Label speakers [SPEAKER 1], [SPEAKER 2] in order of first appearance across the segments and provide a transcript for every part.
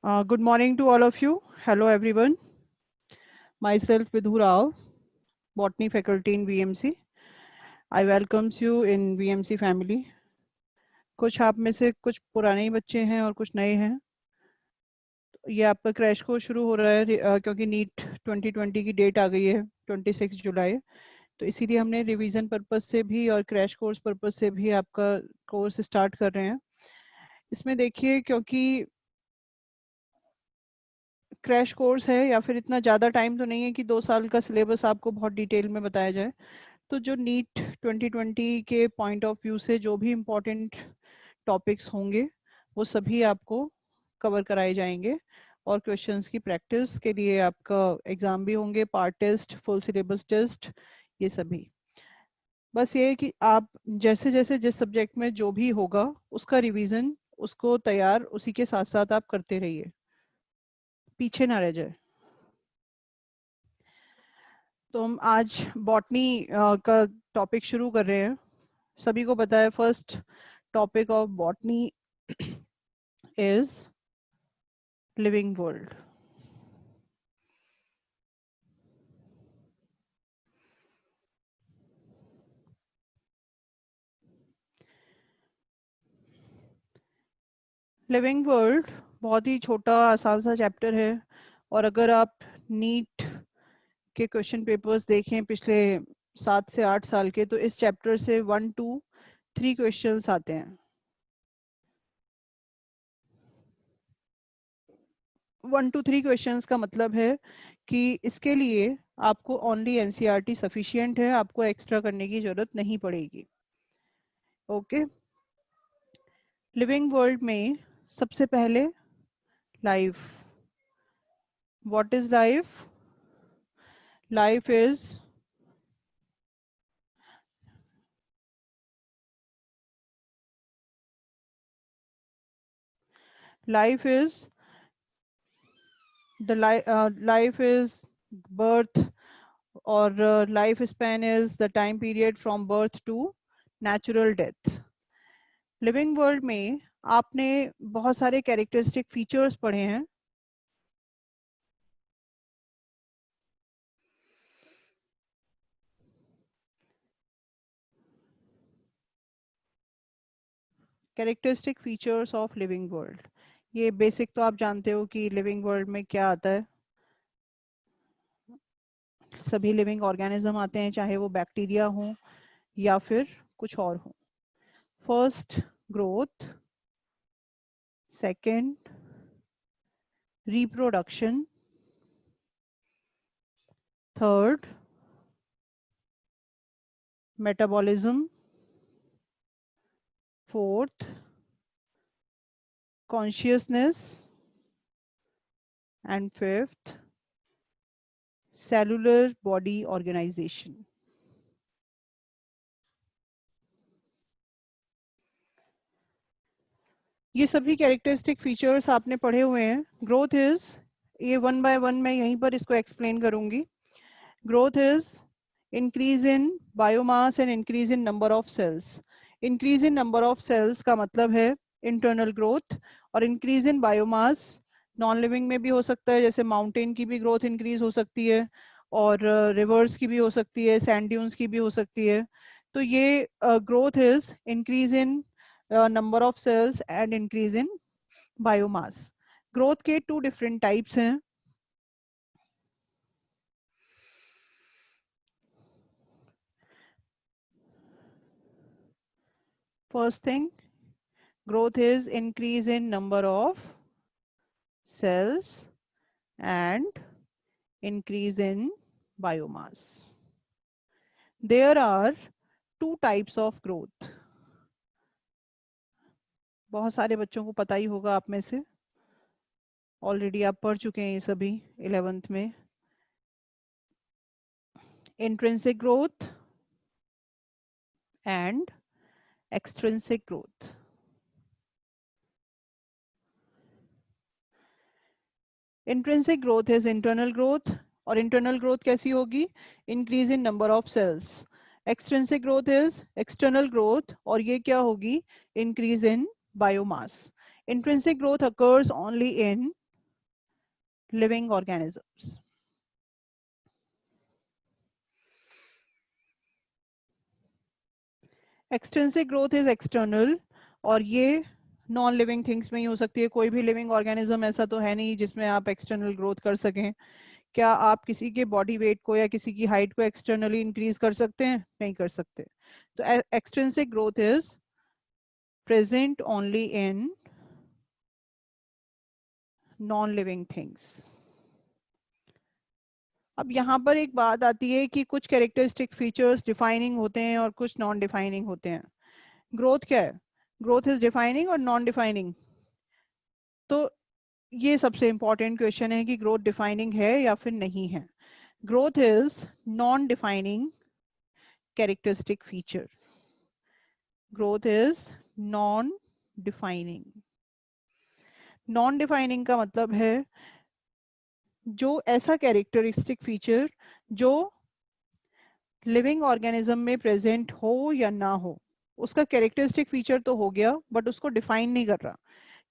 [SPEAKER 1] Good morning to all of you. Hello everyone. Myself Vidhu Rao, Botany faculty in VMC. I welcomes you in VMC family. कुछ आप में से कुछ पुराने ही बच्चे हैं और कुछ नए हैं. ये आपका क्रैश कोर्स शुरू हो रहा है क्योंकि नीट 2020 की डेट आ गई है 26 जुलाई. तो इसीलिए हमने रिवीजन पर्पस से भी और क्रैश कोर्स पर्पस से भी आपका कोर्स स्टार्ट कर रहे हैं. इसमें देखिए, क्योंकि क्रैश कोर्स है या फिर इतना ज़्यादा टाइम तो नहीं है कि 2 साल का सिलेबस आपको बहुत डिटेल में बताया जाए. तो जो नीट 2020 के पॉइंट ऑफ व्यू से जो भी इम्पोर्टेंट टॉपिक्स होंगे वो सभी आपको कवर कराए जाएंगे. और क्वेश्चंस की प्रैक्टिस के लिए आपका एग्ज़ाम भी होंगे, part test, full syllabus test, ये सभी. बस ये है कि आप जैसे जैसे जिस सब्जेक्ट में जो भी होगा उसका रिवीजन, उसको तैयार उसी के साथ साथ आप करते रहिए, पीछे ना रह जाए. तो हम आज बॉटनी का टॉपिक शुरू कर रहे हैं. सभी को पता है first topic of botany is living world. Living world बहुत ही छोटा आसान सा चैप्टर है. और अगर आप नीट के क्वेश्चन पेपर्स देखें पिछले 7 से 8 साल के, तो इस चैप्टर से 1 to 3 क्वेश्चंस आते हैं. 1 to 3 क्वेश्चंस का मतलब है कि इसके लिए आपको ओनली एनसीईआरटी सफिशिएंट है, आपको एक्स्ट्रा करने की जरूरत नहीं पड़ेगी. ओके. लिविंग वर्ल्ड में सबसे पहले life. What is life? Life is life is life is birth, or life span is the time period from birth to natural death. Living world में आपने बहुत सारे कैरेक्टरिस्टिक फीचर्स पढ़े हैं. Characteristic features of living world, ये basic तो आप जानते हो कि लिविंग वर्ल्ड में क्या आता है. सभी लिविंग ऑर्गेनिज्म आते हैं, चाहे वो बैक्टीरिया हो या फिर कुछ और हो. First, growth. Second, reproduction. Third, metabolism. Fourth, consciousness. And fifth, cellular body organization. ये सभी कैरेक्टरिस्टिक फीचर्स आपने पढ़े हुए हैं. ग्रोथ इज, ये 1 by 1 मैं यहीं पर इसको एक्सप्लेन करूंगी. Growth is increase in biomass and increase in number of cells. इंक्रीज इन नंबर ऑफ सेल्स का मतलब है इंटरनल ग्रोथ, और increase in biomass non living में भी हो सकता है, जैसे माउंटेन की भी ग्रोथ इंक्रीज हो सकती है, और रिवर्स की भी हो सकती है, सैंड ड्यून्स की भी हो सकती है. तो ये growth is increase in number of cells and increase in biomass. Growth के 2 डिफरेंट टाइप्स हैं. First thing, growth is increase in number of cells and increase in biomass. There are 2 types of growth. बहुत सारे बच्चों को पता ही होगा आप में से, ऑलरेडी आप पढ़ चुके हैं ये सभी 11th में. Intrinsic growth and extrinsic growth. Intrinsic growth is internal growth, और internal growth कैसी होगी? Increase in number of cells. Extrinsic growth is external growth, और ये क्या होगी? Increase in biomass. Intrinsic growth occurs only in living organisms. Extensive growth is external, और ये non living things में ही हो सकती है। कोई भी लिविंग ऑर्गेनिज्म ऐसा तो है नहीं जिसमें आप एक्सटर्नल ग्रोथ कर सकें। क्या आप किसी के बॉडी वेट को या किसी की हाइट को एक्सटर्नली इंक्रीज कर सकते हैं? नहीं कर सकते। तो extensive growth is present only in non living things. अब यहाँ पर एक बात आती है कि कुछ कैरेक्टरिस्टिक फीचर्स डिफाइनिंग होते हैं और कुछ नॉन डिफाइनिंग होते हैं। ग्रोथ क्या है? ग्रोथ इज डिफाइनिंग और नॉन डिफाइनिंग। तो ये सबसे इंपॉर्टेंट क्वेश्चन है कि ग्रोथ डिफाइनिंग है या फिर नहीं है। Growth is non defining characteristic feature. Growth is non defining. Non defining का मतलब है जो ऐसा कैरेक्टरिस्टिक फीचर जो लिविंग ऑर्गेनिज्म में प्रेजेंट हो या ना हो, उसका कैरेक्टरिस्टिक फीचर तो हो गया बट उसको डिफाइन नहीं कर रहा।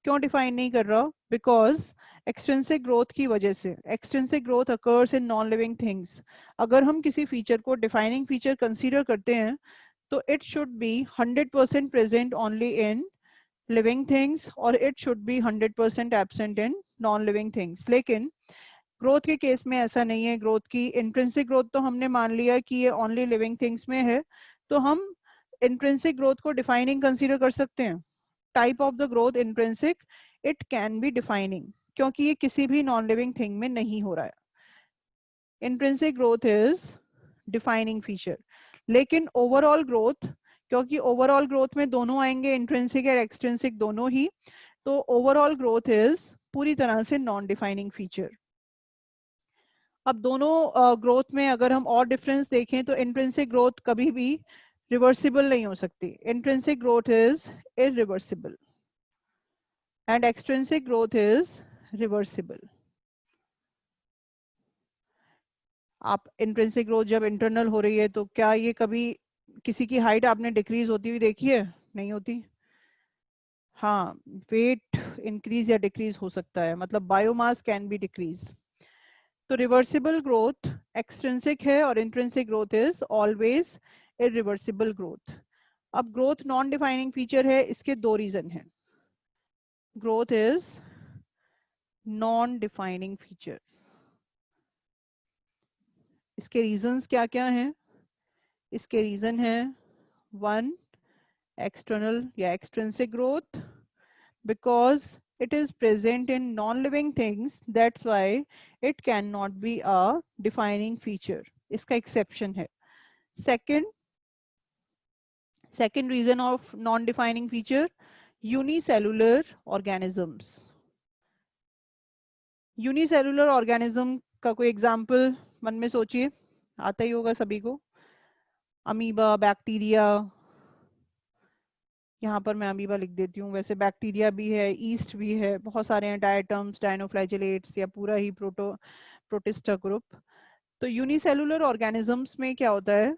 [SPEAKER 1] क्यों डिफाइन नहीं कर रहा? बिकॉज एक्सट्रिंसिक ग्रोथ की वजह से। Extrinsic growth occurs in non living things. अगर हम किसी फीचर को डिफाइनिंग फीचर कंसीडर करते हैं तो it should be 100% present only in living things और it should be 100% absent in non living things. लेकिन ग्रोथ के केस में ऐसा नहीं है। ग्रोथ की इंट्रिंसिक ग्रोथ तो हमने मान लिया कि ये ओनली लिविंग थिंग्स में है, तो हम इंट्रिंसिक ग्रोथ को डिफाइनिंग कंसीडर कर सकते हैं। Type of the growth intrinsic, it can be defining, क्योंकि ये किसी भी नॉन लिविंग थिंग में नहीं हो रहा है। Intrinsic growth is defining feature. लेकिन ओवरऑल ग्रोथ, क्योंकि ओवरऑल ग्रोथ में दोनों आएंगे, इंट्रिंसिक और एक्सट्रिंसिक दोनों ही, तो ओवरऑल ग्रोथ इज पूरी तरह से नॉन डिफाइनिंग फीचर। अब दोनों ग्रोथ में अगर हम और डिफरेंस देखें तो इंट्रिंसिक ग्रोथ कभी भी रिवर्सिबल नहीं हो सकती। Intrinsic growth is irreversible and extrinsic growth is reversible. आप इंट्रिंसिक ग्रोथ जब इंटरनल हो रही है तो क्या ये कभी किसी की हाइट आपने डिक्रीज होती हुई देखी है? नहीं होती। हाँ, वेट इंक्रीज या डिक्रीज हो सकता है, मतलब बायोमास कैन बी डिक्रीज। तो रिवर्सिबल ग्रोथ एक्सट्रिंसिक है और intrinsic growth is always irreversible growth. अब ग्रोथ नॉन डिफाइनिंग फीचर है, इसके दो रीजन हैं। Growth is non defining feature. इसके रीजंस क्या क्या हैं? इसके रीजन है, वन, एक्सटर्नल या extrinsic growth, because it is present in non-living things, that's why it cannot be a defining feature. इसका exception है। Second reason of non-defining feature, unicellular organisms. Unicellular organism का कोई एग्जाम्पल मन में सोचिए, आता ही होगा सभी को। अमीबा, बैक्टीरिया, यहाँ पर मैं अमीबा लिख देती हूँ, वैसे बैक्टीरिया भी है, ईस्ट भी है, बहुत सारे हैं, डायटम्स, डायनोफ्लैजेलेट्स या पूरा ही प्रोटिस्टा ग्रुप। तो यूनिसेलुलर ऑर्गेनिजम्स में क्या होता है,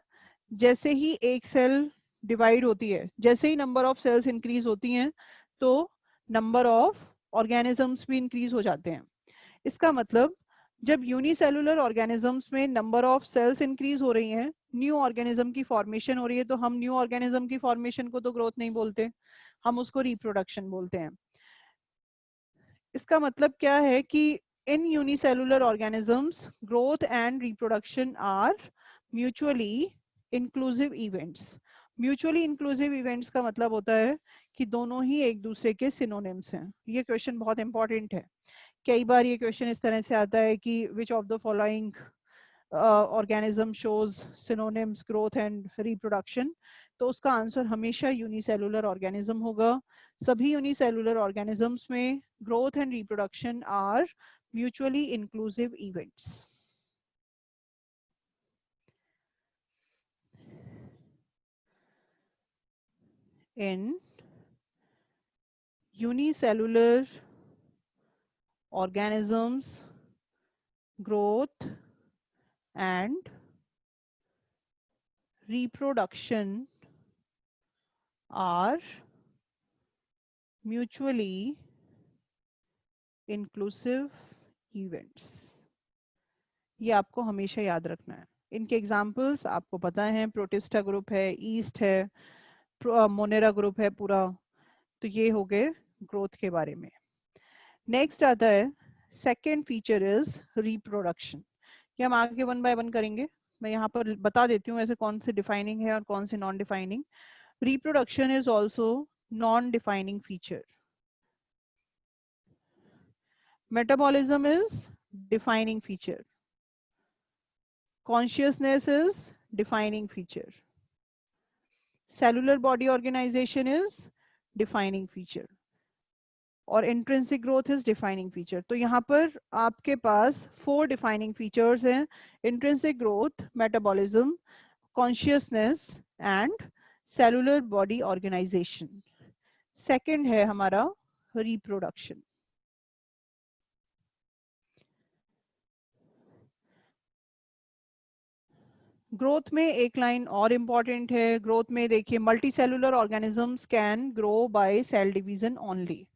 [SPEAKER 1] जैसे ही एक सेल डिवाइड होती है, जैसे ही नंबर ऑफ सेल्स इंक्रीज होती हैं तो नंबर ऑफ ऑर्गेनिजम्स भी इंक्रीज हो जाते हैं। इसका मतलब जब यूनिसेलुलर ऑर्गेनिजम्स में नंबर ऑफ सेल्स इंक्रीज हो रही हैं, न्यू ऑर्गेनिज्म की फॉर्मेशन हो रही है, तो हम न्यू ऑर्गेनिज्म की फॉर्मेशन को तो ग्रोथ नहीं बोलते, हम उसको रिप्रोडक्शन बोलते हैं। इसका मतलब क्या है कि in unicellular organisms growth and reproduction are mutually inclusive events. Mutually inclusive events का मतलब होता है कि दोनों ही एक दूसरे के सिनोनिम्स हैं। ये क्वेश्चन बहुत इंपॉर्टेंट है। कई बार ये क्वेश्चन इस तरह से आता है कि which of the following organism shows synonyms growth and reproduction, तो उसका आंसर हमेशा यूनिसेलुलर ऑर्गेनिज्म होगा। सभी यूनिसेलुलर ऑर्गेनिजम्स में growth and reproduction are mutually inclusive events. In unicellular organisms, growth and reproduction are mutually inclusive events. ये आपको हमेशा याद रखना है। इनके एग्जाम्पल्स आपको पता है, प्रोटिस्टा ग्रुप है, ईस्ट है, मोनेरा ग्रुप है पूरा। तो ये हो गए ग्रोथ के बारे में। नेक्स्ट आता है सेकेंड फीचर इज रिप्रोडक्शन। ये हम आगे वन बाय वन करेंगे। मैं यहाँ पर बता देती हूँ ऐसे कौन से डिफाइनिंग है और कौन से non defining. Reproduction is also non defining feature. Metabolism is defining feature. Consciousness is defining feature. Cellular body organization is defining feature. और intrinsic growth is defining feature. तो यहाँ पर आपके पास 4 defining features हैं: intrinsic growth, metabolism, consciousness and cellular body organization. Second है हमारा reproduction. Growth में एक लाइन और इम्पॉर्टेंट है। ग्रोथ में देखिए, multicellular organisms can grow by cell division only.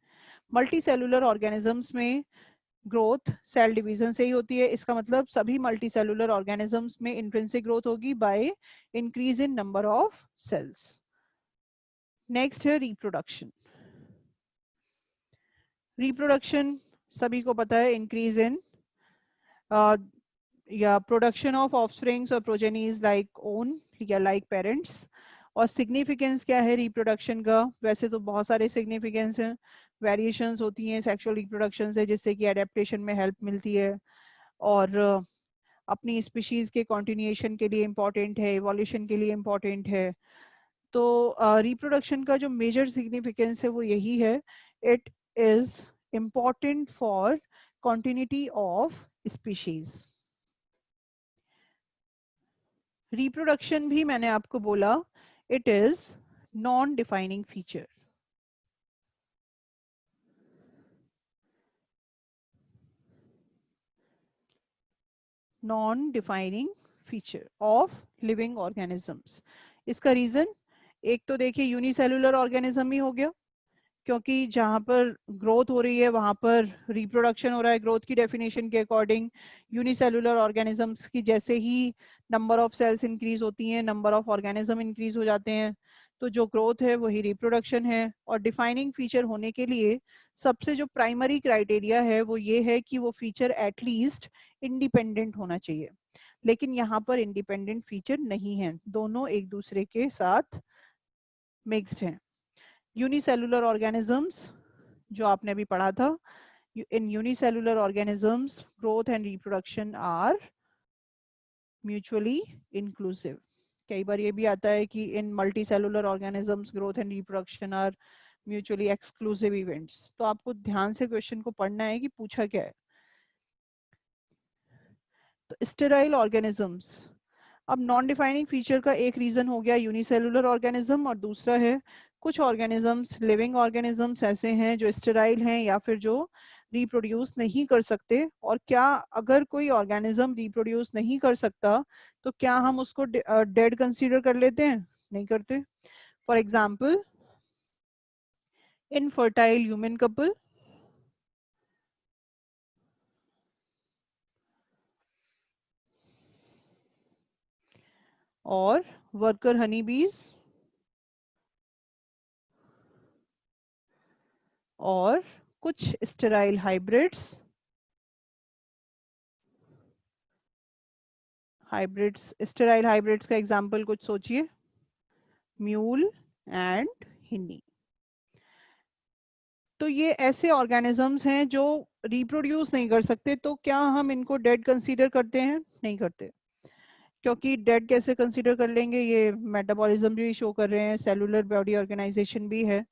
[SPEAKER 1] Multicellular organisms में ग्रोथ सेल डिवीजन से ही होती है। इसका मतलब सभी मल्टी सेलुलर ऑर्गेनिजम्स में इंट्रिंसिक ग्रोथ होगी by increase in number of cells. Next है रिप्रोडक्शन। रिप्रोडक्शन सभी को पता है, इंक्रीज इन या प्रोडक्शन ऑफ ऑफस्प्रिंग्स और प्रोजेनीज लाइक ओन या लाइक पेरेंट्स। और सिग्निफिकेंस क्या है रिप्रोडक्शन का? वैसे तो बहुत सारे सिग्निफिकेंस हैं, वेरिएशंस होती हैं सेक्सुअल रिप्रोडक्शन से, जिससे कि एडेप्टेशन में हेल्प मिलती है और अपनी स्पीशीज के कॉन्टिन्यूएशन के लिए इम्पोर्टेंट है, इवोल्यूशन के लिए इम्पोर्टेंट है। तो रिप्रोडक्शन का जो मेजर सिग्निफिकेंस है वो यही है, it is important for continuity of species. Reproduction भी मैंने आपको बोला, it is non defining feature. Non defining feature of living organisms. इसका रीजन एक तो देखिए यूनिसेलुलर ऑर्गेनिज्म ही हो गया, क्योंकि जहां पर ग्रोथ हो रही है वहां पर रिप्रोडक्शन हो रहा है। ग्रोथ की डेफिनेशन के अकॉर्डिंग यूनिसेलुलर ऑर्गेनिजम्स की जैसे ही नंबर ऑफ सेल्स इंक्रीज होती हैं, नंबर ऑफ ऑर्गेनिज्म इंक्रीज हो जाते हैं। तो जो ग्रोथ है वही रिप्रोडक्शन है। और डिफाइनिंग फीचर होने के लिए सबसे जो प्राइमरी क्राइटेरिया है वो ये है कि वो फीचर एटलीस्ट इंडिपेंडेंट होना चाहिए। लेकिन यहाँ पर इंडिपेंडेंट फीचर नहीं है, दोनों एक दूसरे के साथ मिक्स्ड हैं। यूनिसेलुलर ऑर्गेनिजम्स जो आपने अभी पढ़ा था, in unicellular organisms growth and reproduction are mutually inclusive. कई बार ये भी आता है कि in multicellular organisms growth and reproduction are mutually exclusive events. तो आपको ध्यान से क्वेश्चन को पढ़ना है कि पूछा क्या है। तो स्टेराइल ऑर्गेनिजम्स, अब नॉन डिफाइनिंग फीचर का एक रीजन हो गया यूनिसेलुलर ऑर्गेनिज्म, और दूसरा है कुछ ऑर्गेनिजम्स, लिविंग ऑर्गेनिजम्स ऐसे हैं जो स्टेराइल हैं या फिर जो रिप्रोड्यूस नहीं कर सकते। और क्या अगर कोई ऑर्गेनिज्म रिप्रोड्यूस नहीं कर सकता तो क्या हम उसको डेड कंसीडर कर लेते हैं? नहीं करते। For example infertile human couple, और वर्कर हनी बीज, और कुछ स्टेराइल हाइब्रिड्स। स्टेराइल हाइब्रिड्स का एग्जाम्पल कुछ सोचिए, म्यूल एंड हिन्नी। तो ये ऐसे ऑर्गेनिजम्स हैं जो रिप्रोड्यूस नहीं कर सकते, तो क्या हम इनको डेड कंसीडर करते हैं? नहीं करते। क्योंकि डेड कैसे कंसीडर कर लेंगे, ये मेटाबॉलिज्म भी शो कर रहे हैं, सेलुलर बॉडी ऑर्गेनाइजेशन भी है।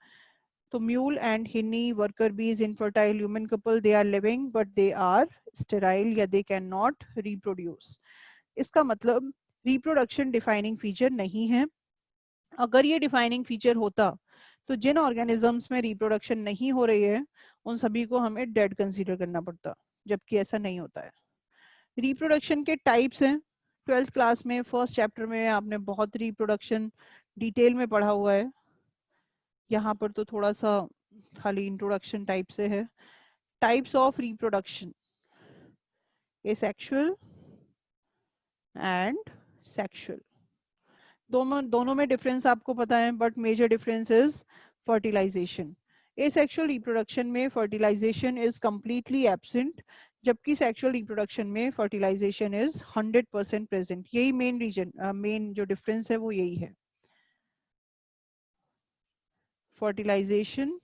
[SPEAKER 1] तो mule and hinny, worker bees, infertile human couple, they are living but they are sterile या दे कैन नॉट रिप्रोड्यूस। इसका मतलब रिप्रोडक्शन डिफाइनिंग फीचर नहीं है। अगर ये डिफाइनिंग फीचर होता तो जिन ऑर्गेनिजम्स में रिप्रोडक्शन नहीं हो रही है उन सभी को हमें डेड कंसीडर करना पड़ता, जबकि ऐसा नहीं होता है। रिप्रोडक्शन के टाइप्स हैं, 12th क्लास में फर्स्ट चैप्टर में आपने बहुत रिप्रोडक्शन डिटेल में पढ़ा हुआ है। यहाँ पर तो थोड़ा सा खाली इंट्रोडक्शन टाइप से है। Types of reproduction, asexual and sexual. दोनों में डिफरेंस आपको पता है, but major difference is fertilization. Asexual reproduction में फर्टिलाइजेशन इज कंप्लीटली एब्सेंट, जबकि सेक्सुअल रिप्रोडक्शन में फर्टिलाइजेशन इज 100% प्रेजेंट। यही मेन जो डिफरेंस है वो यही है। फर्टिलाइजेशन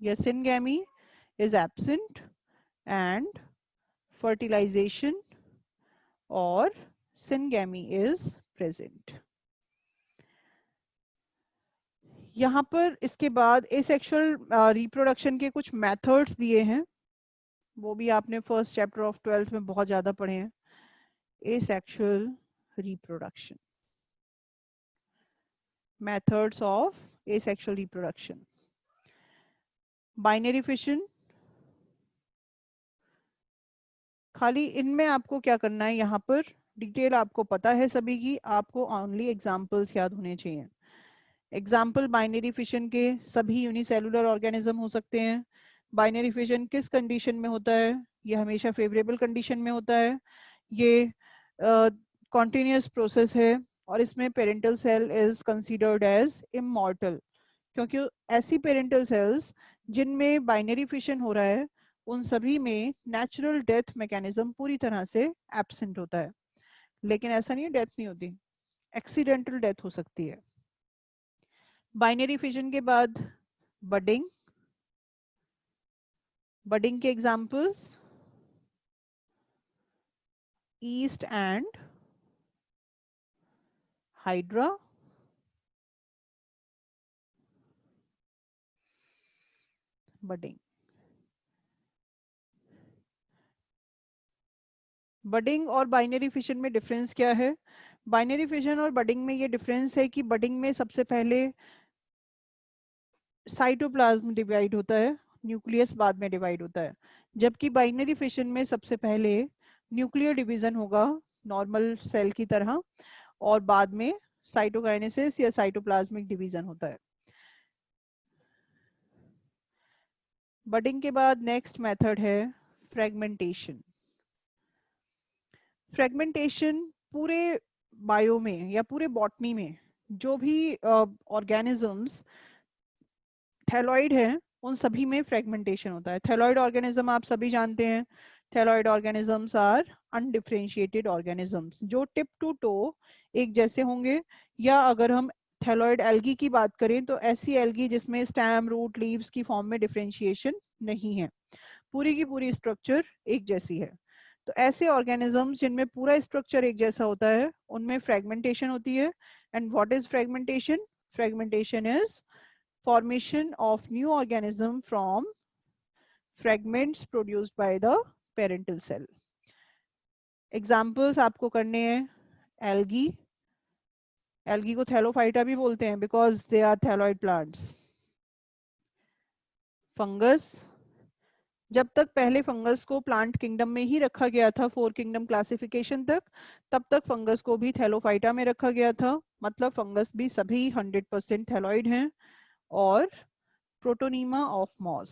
[SPEAKER 1] या syngamy is absent and fertilization or syngamy is present. यहाँ पर इसके बाद एसेक्सुअल रिप्रोडक्शन के कुछ मेथड्स दिए हैं, वो भी आपने फर्स्ट चैप्टर ऑफ 12th में बहुत ज्यादा पढ़े हैं। Asexual reproduction, methods of asexual reproduction. Binary fission, खाली इनमें आपको क्या करना है, यहाँ पर डिटेल आपको पता है सभी की, आपको ओनली एग्जांपल्स याद होने चाहिए। एग्जाम्पल बाइनरी फिशन के सभी यूनिसेलुलर ऑर्गेनिज्म हो सकते हैं। बाइनरी फिशन किस कंडीशन में होता है? ये हमेशा फेवरेबल कंडीशन में होता है। ये कॉन्टिन्यूस प्रोसेस है और इसमें parental cell is considered as immortal, क्योंकि ऐसी पेरेंटल सेल्स जिनमें बाइनरी फिशन हो रहा है उन सभी में नेचुरल डेथ मैकेनिज्म पूरी तरह से एब्सेंट होता है। लेकिन ऐसा नहीं है डेथ नहीं होती, एक्सीडेंटल डेथ हो सकती है। बाइनरी फिशन के बाद बडिंग, बडिंग के examples east and hydra, budding. Budding और बाइनरी फिशन में डिफरेंस क्या है? बाइनरी फिशन और बडिंग में ये डिफरेंस है कि बडिंग में सबसे पहले साइटोप्लाज्म डिवाइड होता है, न्यूक्लियस बाद में डिवाइड होता है, जबकि बाइनरी फिशन में सबसे पहले न्यूक्लियर डिवीजन होगा नॉर्मल सेल की तरह, और बाद में साइटोकाइनेसिस या साइटोप्लाज्मिक डिवीजन होता है। बडिंग के बाद नेक्स्ट मेथड है फ्रेगमेंटेशन। फ्रेगमेंटेशन पूरे बायो में या पूरे बॉटनी में जो भी ऑर्गेनिजम्स थैलॉइड है उन सभी में फ्रेगमेंटेशन होता है। थैलॉइड ऑर्गेनिज्म आप सभी जानते हैं, thalloid organisms are undifferentiated organisms जो टिप टू टो एक जैसे होंगे, या अगर हम थैलॉइड एल्गी की बात करें तो ऐसी एल्गी जिसमें स्टेम, रूट, लीव्स की फॉर्म में डिफरेंशिएशन नहीं है, पूरी की पूरी स्ट्रक्चर एक जैसी है। तो ऐसे ऑर्गेनिजम्स जिनमें पूरा स्ट्रक्चर एक जैसा होता है उनमें फ्रेगमेंटेशन होती है। And what is fragmentation? Fragmentation is formation of new organism from fragments produced by the parental cell. Examples आपको करने हैं algae, algae को थैलोफाइटा भी बोलते हैं because they are thalloid plants. Fungus, जब तक पहले फंगस को प्लांट किंगडम में ही रखा गया था 4 किंगडम क्लासिफिकेशन तक, तब तक फंगस को भी थैलोफाइटा में रखा गया था, मतलब फंगस भी सभी 100% थैलॉइड हैं। और प्रोटोनीमा ऑफ मॉस,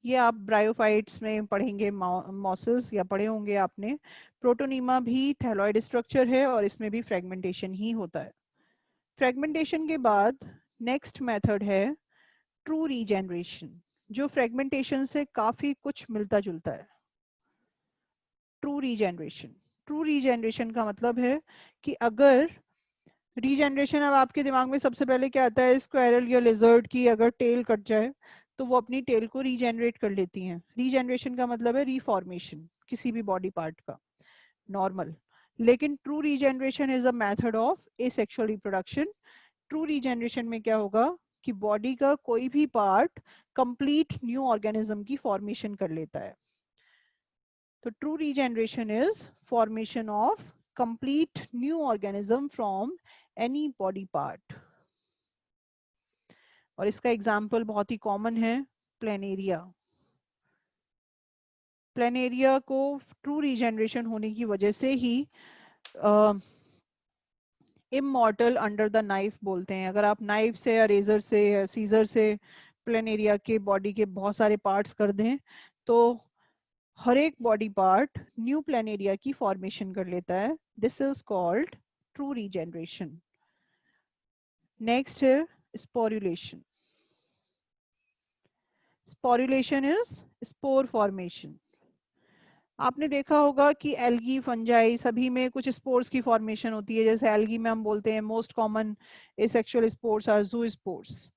[SPEAKER 1] ये आप ब्रायोफाइट्स में पढ़ेंगे, मॉसेस या पढ़े होंगे आपने। प्रोटोनीमा भी थैलॉइड स्ट्रक्चर है और इसमें भी फ्रेगमेंटेशन ही होता है। फ्रेगमेंटेशन के बाद नेक्स्ट मेथड है ट्रू रीजेनरेशन, जो फ्रेगमेंटेशन से काफी कुछ मिलता जुलता है। ट्रू रीजेनरेशन, ट्रू रीजेनरेशन का मतलब है कि अगर रीजेनरेशन, अब आपके दिमाग में सबसे पहले क्या आता है? स्क्वायरल या लिजर्ड की अगर टेल कट जाए तो वो अपनी टेल को रीजेनरेट कर लेती हैं। रीजेनरेशन का मतलब है रीफॉर्मेशन किसी भी बॉडी पार्ट का, नॉर्मल। लेकिन true regeneration is a method of asexual reproduction. True regeneration में क्या होगा कि बॉडी का कोई भी पार्ट कंप्लीट न्यू ऑर्गेनिज्म की फॉर्मेशन कर लेता है। तो true regeneration is formation of complete new organism from any body part. और इसका एग्जाम्पल बहुत ही कॉमन है, प्लेनेरिया। प्लेनेरिया को ट्रू रीजेनरेशन होने की वजह से ही इमॉर्टल अंडर द नाइफ बोलते हैं। अगर आप नाइफ से या रेजर से या सीजर से प्लेनेरिया के बॉडी के बहुत सारे पार्ट्स कर दें तो हर एक बॉडी पार्ट न्यू प्लानेरिया की फॉर्मेशन कर लेता है. This is called true regeneration. Next है sporulation. Sporulation is spore formation. आपने देखा होगा कि एल्गी, फंजाई सभी में कुछ स्पोर्स की फॉर्मेशन होती है. जैसे एल्गी में हम बोलते हैं most common asexual spores are zoospores.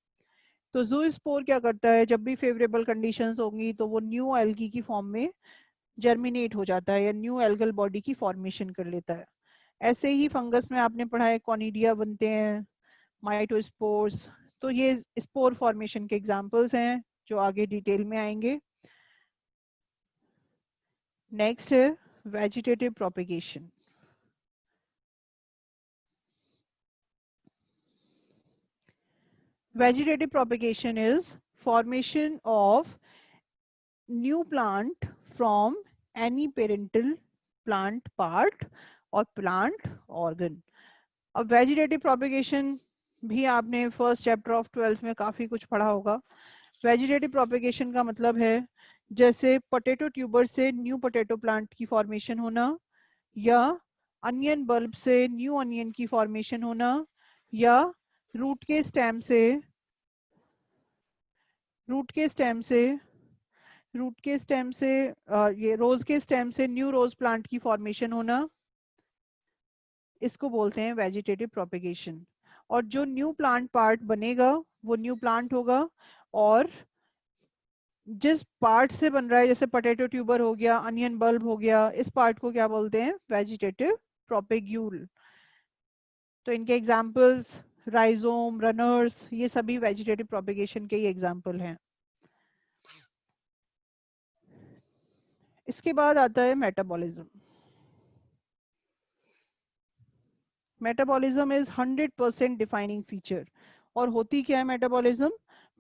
[SPEAKER 1] तो ज़ूस्पोर क्या करता है, जब भी फेवरेबल कंडीशंस होंगी तो वो न्यू एल्गी की फॉर्म में जर्मिनेट हो जाता है या न्यू एल्गल बॉडी की फॉर्मेशन कर लेता है. ऐसे ही फंगस में आपने पढ़ा है कॉनिडिया बनते हैं, माइटोस्पोर्स. तो ये स्पोर फॉर्मेशन के एग्जांपल्स हैं जो आगे डिटेल में आएंगे. नेक्स्ट है vegetative propagation. Vegetative propagation is formation of new plant from any parental plant part or plant organ. अब वेजिटेटिव प्रोपेगेशन भी आपने फर्स्ट चैप्टर ऑफ 12th में काफी कुछ पढ़ा होगा. वेजिटेटिव प्रोपेगेशन का मतलब है जैसे पोटैटो ट्यूबर से न्यू पोटैटो प्लांट की फॉर्मेशन होना, या अनियन बल्ब से न्यू अनियन की फॉर्मेशन होना, या रूट के स्टेम से रूट के स्टेम से रूट के स्टेम से ये रोज के स्टेम से न्यू रोज प्लांट की फॉर्मेशन होना, इसको बोलते हैं वेजिटेटिव प्रोपेगेशन. और जो न्यू प्लांट पार्ट बनेगा वो न्यू प्लांट होगा, और जिस पार्ट से बन रहा है जैसे पोटैटो ट्यूबर हो गया, अनियन बल्ब हो गया, इस पार्ट को क्या बोलते हैं, वेजिटेटिव प्रोपेग्यूल. तो इनके एग्जांपल्स राइजोम, रनर्स, ये सभी वेजिटेटिव प्रोपेगेशन के ही एग्जांपल हैं. इसके बाद आता है metabolism. Metabolism is 100% defining feature. और होती क्या है metabolism?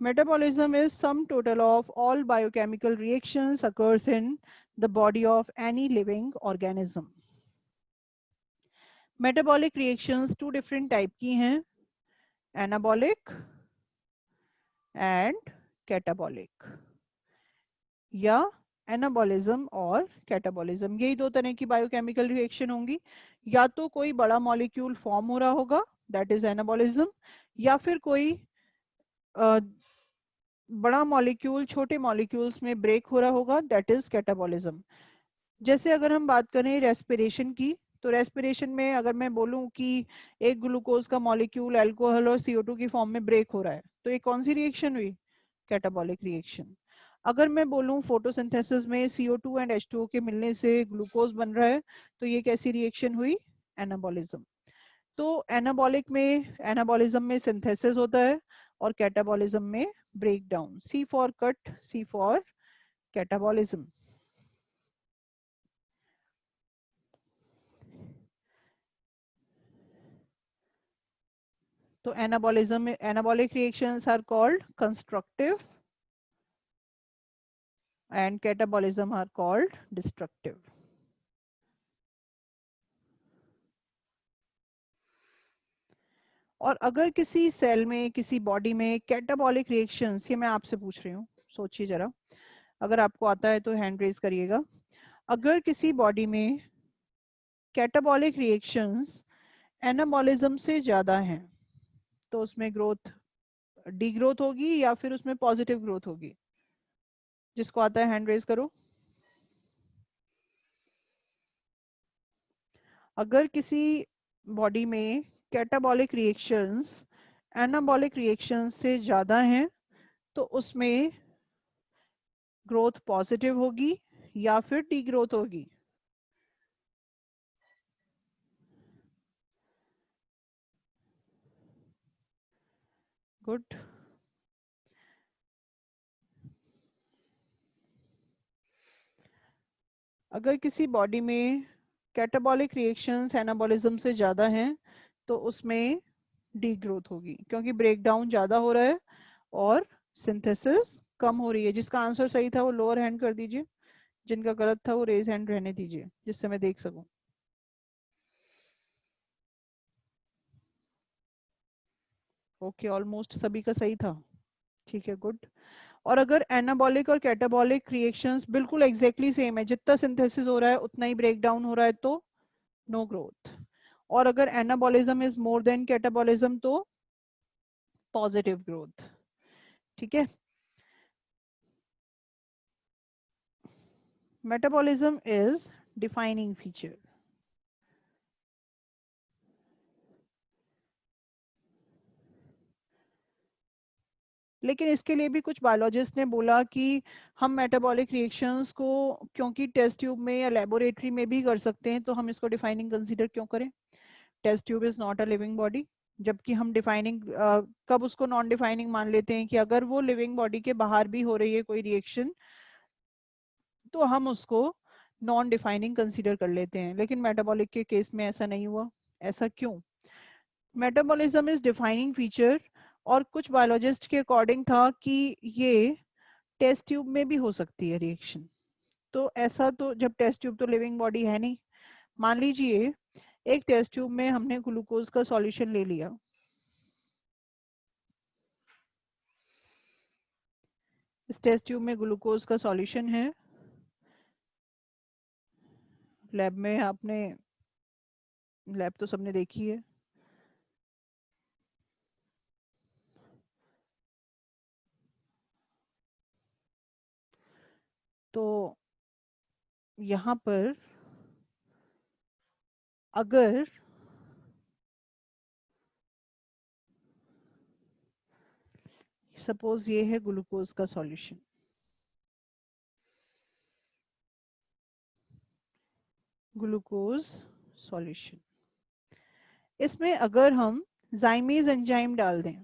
[SPEAKER 1] Metabolism is sum total of all biochemical reactions occurs in the body of any living organism. Metabolic reactions two different type की हैं, एनाबॉलिक एंड कैटाबॉलिक, या एनाबॉलिज्म और catabolism. यही दो तरह की बायोकेमिकल रिएक्शन होंगी. या तो कोई बड़ा मॉलिक्यूल फॉर्म हो रहा होगा, दैट इज एनाबॉलिज्म, या फिर कोई बड़ा मॉलिक्यूल छोटे मॉलिक्यूल्स में ब्रेक हो रहा होगा, दैट इज कैटाबॉलिज्म. जैसे अगर हम बात करें रेस्पिरेशन की, तो रेस्पिरेशन में अगर मैं बोलूं कि एक ग्लूकोज का मॉलिक्यूल अल्कोहल और CO2 की फॉर्म में ब्रेक हो रहा है, तो ये कौन सी रिएक्शन हुई, कैटाबॉलिक रिएक्शन. अगर मैं बोलूं फोटोसिंथेसिस में CO2 एंड H2O के मिलने से ग्लूकोज बन रहा है, तो ये कैसी रिएक्शन हुई, एनाबॉलिज्म. तो एनाबॉलिज्म में सिंथेसिस होता है और कैटाबॉलिज्म में break down. C for cut, C for catabolism. तो एनाबॉलिज्म में anabolic reactions are called constructive and catabolism are called destructive. और अगर किसी सेल में, किसी बॉडी में कैटाबॉलिक रिएक्शंस, ये मैं आपसे पूछ रही हूँ, सोचिए जरा, अगर आपको आता है तो हैंड रेज करिएगा. अगर किसी बॉडी में कैटाबॉलिक रिएक्शंस एनाबॉलिज्म से ज्यादा हैं, तो उसमें ग्रोथ डी ग्रोथ होगी या फिर उसमें पॉजिटिव ग्रोथ होगी? जिसको आता है हैंड रेज करो. अगर किसी बॉडी में कैटाबॉलिक रिएक्शंस एनाबॉलिक रिएक्शंस से ज्यादा हैं, तो उसमें ग्रोथ पॉजिटिव होगी या फिर डी ग्रोथ होगी? गुड. अगर किसी बॉडी में कैटाबॉलिक रिएक्शंस एनाबॉलिज्म से ज्यादा हैं, तो उसमें डी ग्रोथ होगी, क्योंकि ब्रेकडाउन ज्यादा हो रहा है और सिंथेसिस कम हो रही है. जिसका आंसर सही था वो लोअर हैंड कर दीजिए, जिनका गलत था वो रेज हैंड रहने दीजिए, जिससे मैं देख सकूं. ओके, ऑलमोस्ट सभी का सही था. ठीक है, गुड. और अगर एनाबॉलिक और कैटाबॉलिक रिएक्शंस बिल्कुल एग्जैक्टली सेम है, जितना सिंथेसिस हो रहा है उतना ही ब्रेक डाउन हो रहा है, तो नो ग्रोथ। और अगर anabolism is more than catabolism तो पॉजिटिव ग्रोथ। ठीक है। Metabolism is defining feature. लेकिन इसके लिए भी कुछ बायोलॉजिस्ट ने बोला कि हम मेटाबॉलिक रिएक्शंस को क्योंकि टेस्ट ट्यूब में या लेबोरेटरी में भी कर सकते हैं, तो हम इसको डिफाइनिंग कंसीडर क्यों करें। Test tube is not a living body. जबकि हम डिफाइनिंग कब उसको नॉन डिफाइनिंग मान लेते हैं कि अगर वो लिविंग बॉडी के बाहर भी हो रही है कोई रिएक्शन, तो हम उसको नॉन डिफाइनिंग कंसीडर कर लेते हैं। लेकिन मेटाबॉलिक के केस में ऐसा नहीं हुआ। ऐसा क्यों? मेटाबॉलिज्म इज डिफाइनिंग फीचर, और कुछ बायोलॉजिस्ट के अकॉर्डिंग था कि ये टेस्ट ट्यूब में भी हो सकती है रिएक्शन। तो ऐसा, तो जब टेस्ट ट्यूब तो लिविंग बॉडी है नहीं, मान लीजिए एक टेस्ट ट्यूब में हमने ग्लूकोज का सॉल्यूशन ले लिया। इस टेस्ट ट्यूब में ग्लूकोज का सॉल्यूशन है। लैब में आपने, लैब तो सबने देखी है। तो यहाँ पर अगर सपोज ये है ग्लूकोज का सॉल्यूशन, ग्लूकोज सॉल्यूशन, इसमें अगर हम जाइमेज एंजाइम डाल दें,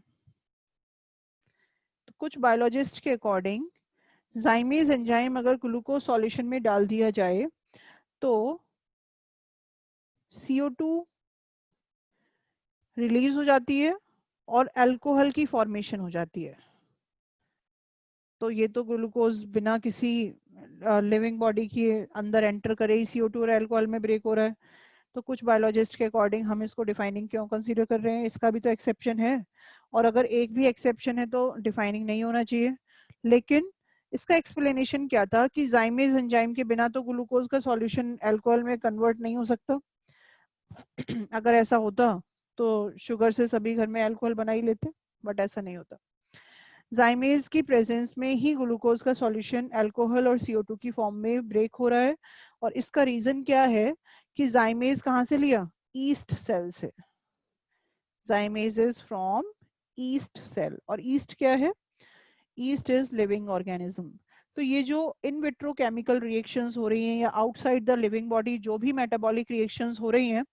[SPEAKER 1] तो कुछ बायोलॉजिस्ट के अकॉर्डिंग जाइमेज एंजाइम अगर ग्लूकोज सॉल्यूशन में डाल दिया जाए तो CO2 रिलीज हो जाती है और अल्कोहल की फॉर्मेशन हो जाती है। तो ये तो ग्लूकोज बिना किसी लिविंग बॉडी के अंदर एंटर करे ही CO2 और अल्कोहल में ब्रेक हो रहा है। तो कुछ बायोलॉजिस्ट के अकॉर्डिंग हम इसको डिफाइनिंग क्यों कंसीडर कर रहे हैं? इसका भी तो एक्सेप्शन है, और अगर एक भी एक्सेप्शन है तो डिफाइनिंग नहीं होना चाहिए। लेकिन इसका एक्सप्लेनेशन क्या था कि जाइमेज एंजाइम के बिना तो ग्लूकोज का सॉल्यूशन अल्कोहल में कन्वर्ट नहीं हो सकता। अगर ऐसा होता तो शुगर से सभी घर में अल्कोहल बना ही लेते, बट ऐसा नहीं होता। जाइमेज की प्रेजेंस में ही ग्लूकोज का सॉल्यूशन अल्कोहल और CO2 की फॉर्म में ब्रेक हो रहा है। और इसका रीजन क्या है कि जाइमेज कहाँ से लिया? ईस्ट सेल से। Zymase is from yeast cell, और ईस्ट क्या है? Yeast is living organism. तो ये जो इन विट्रो केमिकल रिएक्शंस हो रही हैं या आउटसाइड द लिविंग बॉडी जो भी मेटाबॉलिक रिएक्शंस हो रही हैं,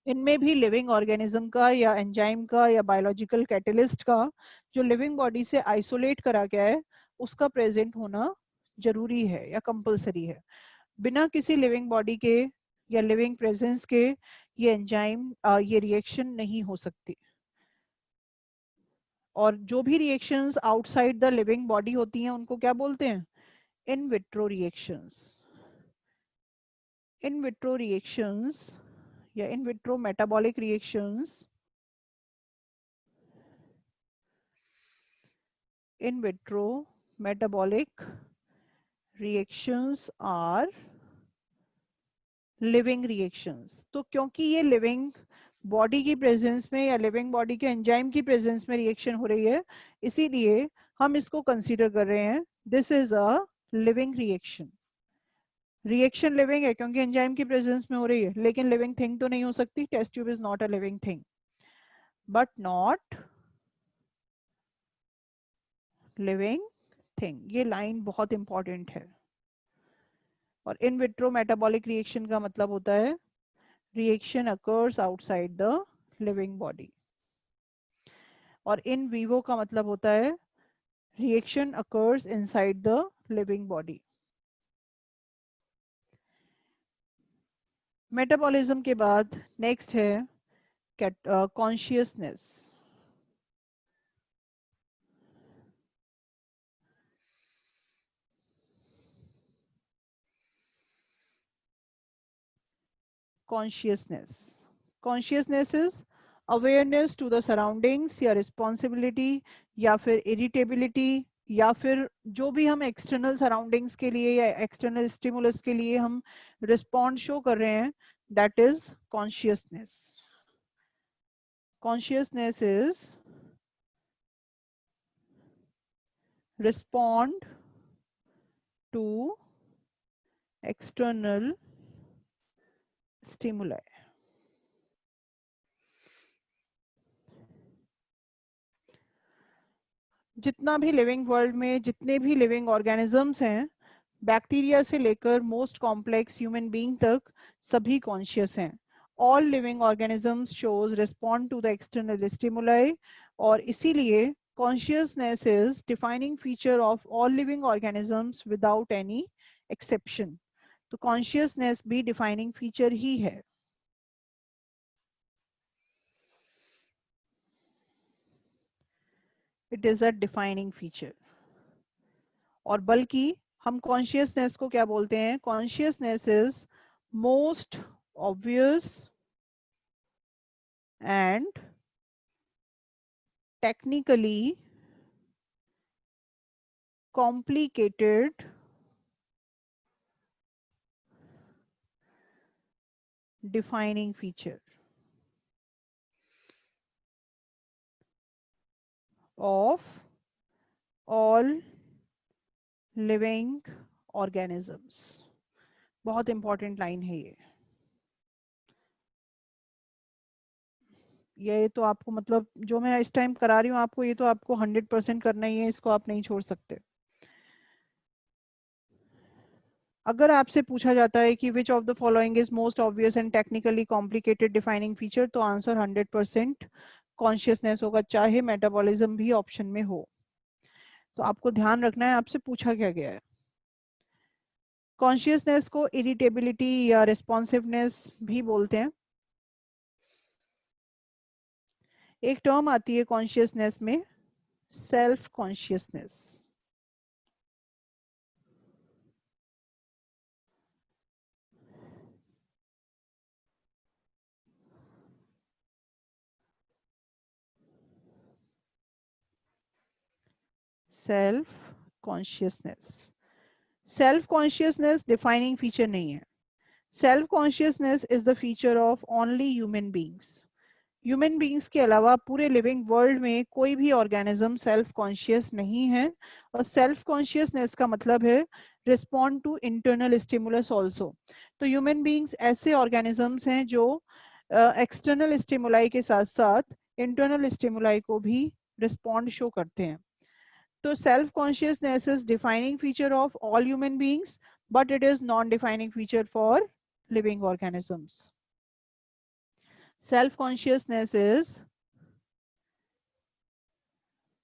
[SPEAKER 1] इनमें भी लिविंग ऑर्गेनिज्म का या एंजाइम का या बायोलॉजिकल कैटलिस्ट का जो लिविंग बॉडी से आइसोलेट करा गया है, उसका प्रेजेंट होना जरूरी है या कंपलसरी है। बिना किसी लिविंग बॉडी के या लिविंग प्रेजेंस के ये एंजाइम ये रिएक्शन नहीं हो सकती। और जो भी reactions outside the living body होती हैं उनको क्या बोलते हैं? In vitro reactions. In vitro reactions या in vitro metabolic reactions, in vitro metabolic reactions are living reactions। तो क्योंकि ये लिविंग बॉडी की प्रेजेंस में या लिविंग बॉडी के एंजाइम की प्रेजेंस में रिएक्शन हो रही है, इसीलिए हम इसको कंसीडर कर रहे हैं this is a living reaction. Reaction living है क्योंकि एंजाइम की प्रेजेंस में हो रही है, लेकिन लिविंग थिंग तो नहीं हो सकती। Test tube is not a living thing, but not living thing. ये लाइन बहुत इंपॉर्टेंट है। और इन विट्रो मेटाबॉलिक रिएक्शन का मतलब होता है reaction occurs outside the living body, और इन वीवो का मतलब होता है reaction occurs inside the living body. Metabolism के बाद नेक्स्ट है consciousness. Consciousness, consciousness is awareness to the surroundings या रिस्पॉन्सिबिलिटी या फिर इरिटेबिलिटी या फिर जो भी हम एक्सटर्नल सराउंडिंग्स के लिए या एक्सटर्नल स्टिमुलस के लिए हम रिस्पॉन्ड शो कर रहे हैं, that is consciousness. Consciousness is respond to external stimuli. जितना भी लिविंग वर्ल्ड में जितने भी लिविंग ऑर्गेनिजम्स हैं, बैक्टीरिया से लेकर मोस्ट कॉम्प्लेक्स ह्यूमन बीइंग तक, सभी कॉन्शियस हैं. All living organisms shows respond to the external stimuli, और इसीलिए consciousness is defining feature of all living organisms without any exception. तो कॉन्शियसनेस भी डिफाइनिंग फीचर ही है. It is a defining feature. और बल्कि हम कॉन्शियसनेस को क्या बोलते हैं? Consciousness is most obvious and technically complicated defining feature of all living organisms. बहुत इंपॉर्टेंट लाइन है ये तो आपको मतलब जो मैं इस टाइम करा रही हूँ आपको, ये तो आपको 100% करना ही है, इसको आप नहीं छोड़ सकते. अगर आपसे पूछा जाता है कि which of the following is most obvious and technically complicated defining feature, तो आंसर 100% कॉन्शियसनेस होगा, चाहे मेटाबॉलिज्म भी ऑप्शन में हो. तो आपको ध्यान रखना है आपसे पूछा क्या गया है. कॉन्शियसनेस को इरिटेबिलिटी या रिस्पॉन्सिवनेस भी बोलते हैं. एक टर्म आती है कॉन्शियसनेस में, self consciousness. Self consciousness. Self consciousness defining feature नहीं है. Self consciousness is the feature of only human beings. Human beings के अलावा पूरे लिविंग वर्ल्ड में कोई भी ऑर्गेनिज्म सेल्फ कॉन्शियस नहीं है. और सेल्फ कॉन्शियसनेस का मतलब है respond to internal stimulus also. तो ह्यूमन बीइंग्स ऐसे ऑर्गेनिजम्स हैं जो एक्सटर्नल स्टिमुलाई के साथ साथ इंटरनल स्टिमुलाई को भी रिस्पॉन्ड शो करते हैं. तो self consciousness is defining feature of all human beings, but it is non-defining feature for living organisms. Self-consciousness is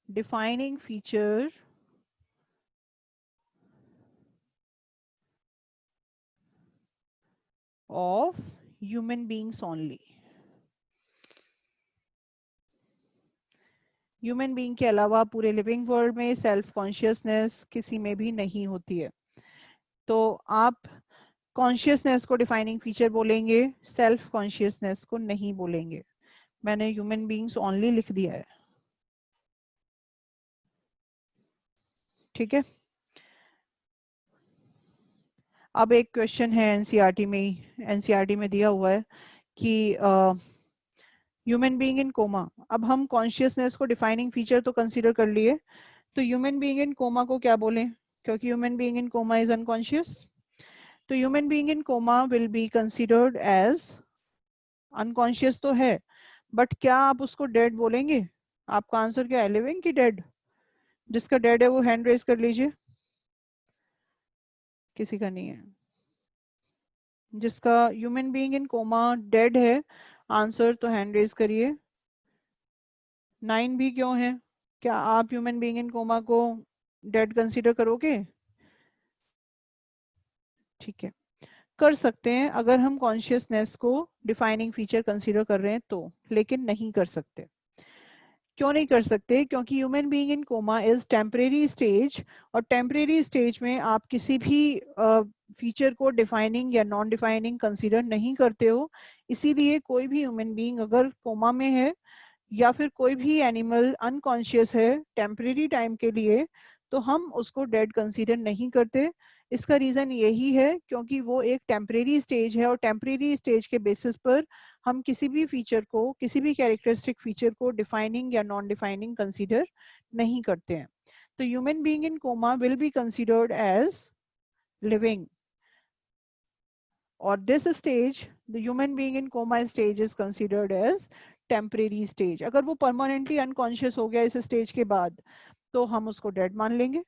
[SPEAKER 1] defining feature of human beings only. Human being के अलावा पूरे living world में self consciousness किसी में भी नहीं होती है. तो आप कॉन्शियसनेस को डिफाइनिंग फीचर बोलेंगे, सेल्फ कॉन्शियसनेस को नहीं बोलेंगे. मैंने ह्यूमन बीइंग्स ओनली लिख दिया है. ठीक है. अब एक क्वेश्चन है एनसीईआरटी में, एनसीईआरटी में दिया हुआ है कि ह्यूमन बीइंग इन कोमा. अब हम कॉन्शियसनेस को डिफाइनिंग फीचर तो कंसीडर कर लिए, तो ह्यूमन बीइंग इन कोमा को क्या बोलें, क्योंकि human being in coma is unconscious. तो human being in coma will be considered as unconscious तो है, बट क्या आप उसको डेड बोलेंगे? आपका आंसर क्या है, लिविंग की डेड? जिसका डेड है वो हैंड रेज कर लीजिए. किसी का नहीं है. जिसका human being in coma dead है, आंसर तो हैंड रेज करिए. 9 भी क्यों है? क्या आप ह्यूमन बीइंग इन कोमा को डेड कंसीडर करोगे? ठीक है, कर सकते हैं अगर हम कॉन्शियसनेस को डिफाइनिंग फीचर कंसीडर कर रहे हैं तो, लेकिन नहीं कर सकते. क्यों नहीं कर सकते? क्योंकि human being in coma is temporary stage, और टेम्परेरी स्टेज में आप किसी भी फीचर को डिफाइनिंग या नॉन डिफाइनिंग कंसीडर नहीं करते हो. इसीलिए कोई भी ह्यूमन बीइंग अगर कोमा में है या फिर कोई भी एनिमल अनकॉन्शियस है टेम्परेरी टाइम के लिए, तो हम उसको डेड कंसीडर नहीं करते। इसका रीज़न यही है क्योंकि वो एक टेम्परेरी स्टेज है और टेम्परेरी स्टेज के बेसिस पर हम किसी भी फीचर को, किसी भी कैरेक्टरिस्टिक फीचर को डिफाइनिंग या नॉन डिफाइनिंग कंसीडर नहीं करते हैं। तो human being in coma will be considered as living, or this stage, the human being in coma stage is considered as temporary stage. अगर वो permanently unconscious हो गया इस stage के बाद तो हम उसको dead मान लेंगे,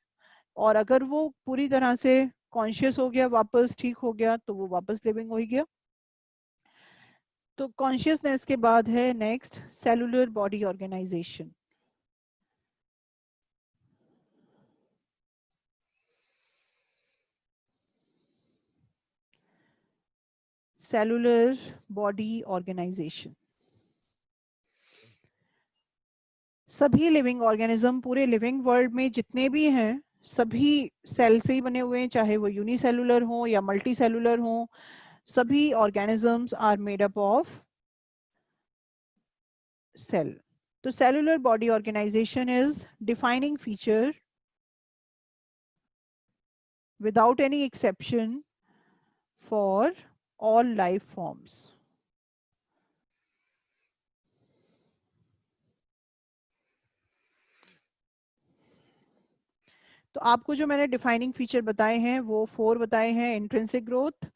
[SPEAKER 1] और अगर वो पूरी तरह से conscious हो गया, वापस ठीक हो गया, तो वो वापस living हो ही गया। तो consciousness के बाद है next cellular body organization. Cellular body organization. सभी लिविंग ऑर्गेनिज्म पूरे लिविंग वर्ल्ड में जितने भी हैं सभी सेल से ही बने हुए हैं, चाहे वो यूनिसेलुलर हो या मल्टी सेलुलर हो। सभी organisms are made up of cell. तो cellular body organization is defining feature without any exception for all life forms. तो आपको जो मैंने डिफाइनिंग फीचर बताए हैं वो 4 बताए हैं: इंट्रिंसिक ग्रोथ,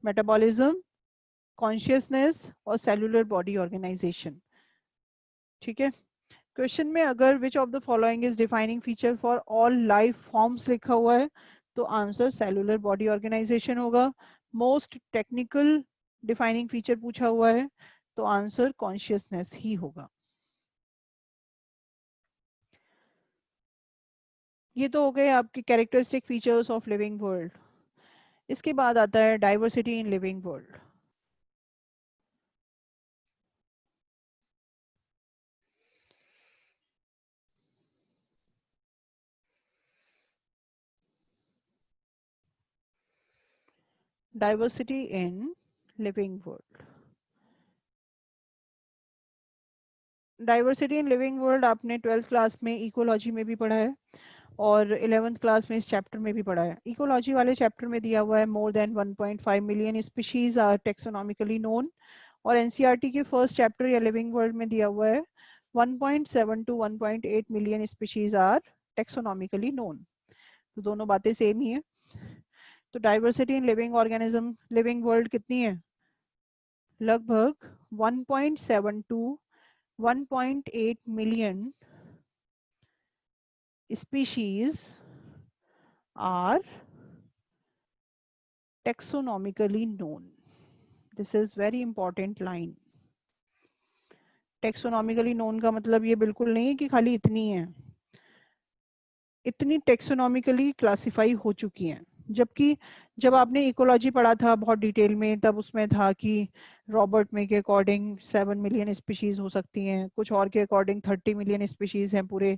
[SPEAKER 1] मेटाबॉलिज्म, कॉन्शियसनेस और सेलुलर बॉडी ऑर्गेनाइजेशन। ठीक है। क्वेश्चन में अगर विच of the following is defining feature for all life forms लिखा हुआ है तो आंसर सेलुलर बॉडी ऑर्गेनाइजेशन होगा। मोस्ट टेक्निकल डिफाइनिंग फीचर पूछा हुआ है तो आंसर कॉन्शियसनेस ही होगा। ये तो हो गए आपके characteristic features of living world. इसके बाद आता है diversity in living world. Diversity in living world. Diversity in living world आपने 12th क्लास में इकोलॉजी में भी पढ़ा है और 11th क्लास में इस चैप्टर में भी पढ़ा है। इकोलॉजी वाले चैप्टर में दिया हुआ है more than 1.5 million species are taxonomically known, और एनसीईआरटी के फर्स्ट चैप्टर या लिविंग वर्ल्ड में दिया हुआ है 1.7 to 1.8 million species are taxonomically known. तो दोनों बातें सेम ही है। तो diversity in living organism, living world कितनी है? लगभग 1.7 to 1.8 million species are taxonomically known. This is very important line. Taxonomically known का मतलब ये बिल्कुल नहीं है कि खाली इतनी है, इतनी taxonomically classify हो चुकी हैं। जबकि जब आपने इकोलॉजी पढ़ा था बहुत डिटेल में तब उसमें था कि रॉबर्ट में के अकॉर्डिंग 7 मिलियन स्पीशीज हो सकती हैं, कुछ और के अकॉर्डिंग 30 मिलियन स्पीशीज हैं पूरे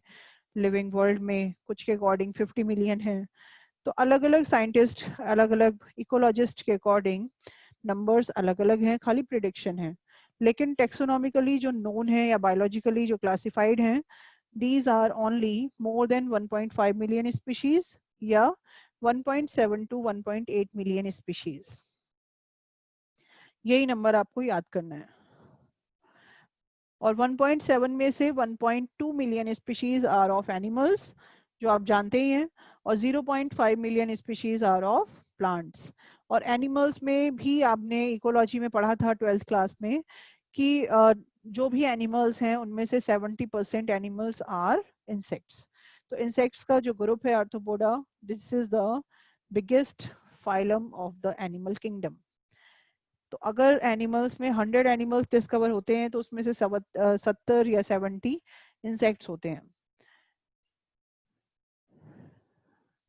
[SPEAKER 1] लिविंग वर्ल्ड में, कुछ के अकॉर्डिंग 50 मिलियन है। तो अलग अलग साइंटिस्ट, अलग अलग इकोलॉजिस्ट के अकॉर्डिंग नंबर्स अलग अलग हैं, खाली प्रिडिक्शन है। लेकिन टेक्सोनॉमिकली जो नोन है या बायोलॉजिकली जो क्लासिफाइड हैं, these are only more than 1.5 million species या 1.7 to 1.8 million species। यही नंबर आपको याद करना है। और 1.7 में से 1.2 million species are of animals, जो आप जानते ही हैं, और 0.5 million species are of plants. और एनिमल्स में भी आपने इकोलॉजी में पढ़ा था 12th क्लास में कि जो भी एनिमल्स हैं उनमें से 70% एनिमल्स आर इंसेक्ट्स। तो इंसेक्ट्स का जो ग्रुप है arthropoda, this is the biggest phylum of the animal kingdom. तो अगर एनिमल्स में 100 एनिमल्स डिस्कवर होते हैं तो उसमें से 70 या 70 इंसेक्ट्स होते हैं।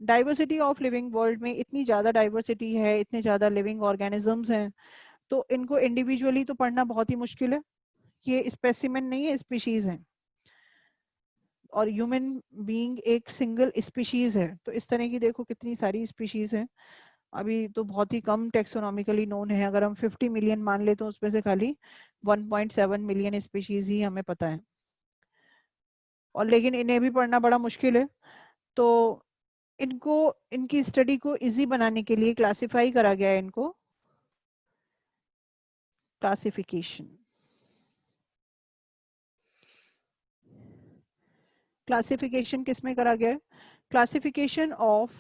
[SPEAKER 1] डाइवर्सिटी ऑफ लिविंग वर्ल्ड में इतनी ज़्यादा डाइवर्सिटी है, इतने ज़्यादा लिविंग ऑर्गेनिजम्स हैं, तो इनको इंडिविजुअली तो पढ़ना बहुत ही मुश्किल है। ये स्पेसिमेन नहीं है, स्पीशीज हैं, और ह्यूमन बीइंग एक सिंगल स्पीशीज है। तो इस तरह की देखो कितनी सारी स्पीशीज हैं। अभी तो बहुत ही कम टेक्सोनॉमिकली नोन है। अगर हम 50 मिलियन मान ले तो उसमें से खाली 1.7 मिलियन स्पीशीज ही हमें पता है, और लेकिन इन्हें भी पढ़ना बड़ा मुश्किल है। तो इनको इनकी स्टडी को इजी बनाने के लिए क्लासिफाई करा गया है इनको क्लासिफिकेशन। क्लासिफिकेशन किस में करा गया है? Classification of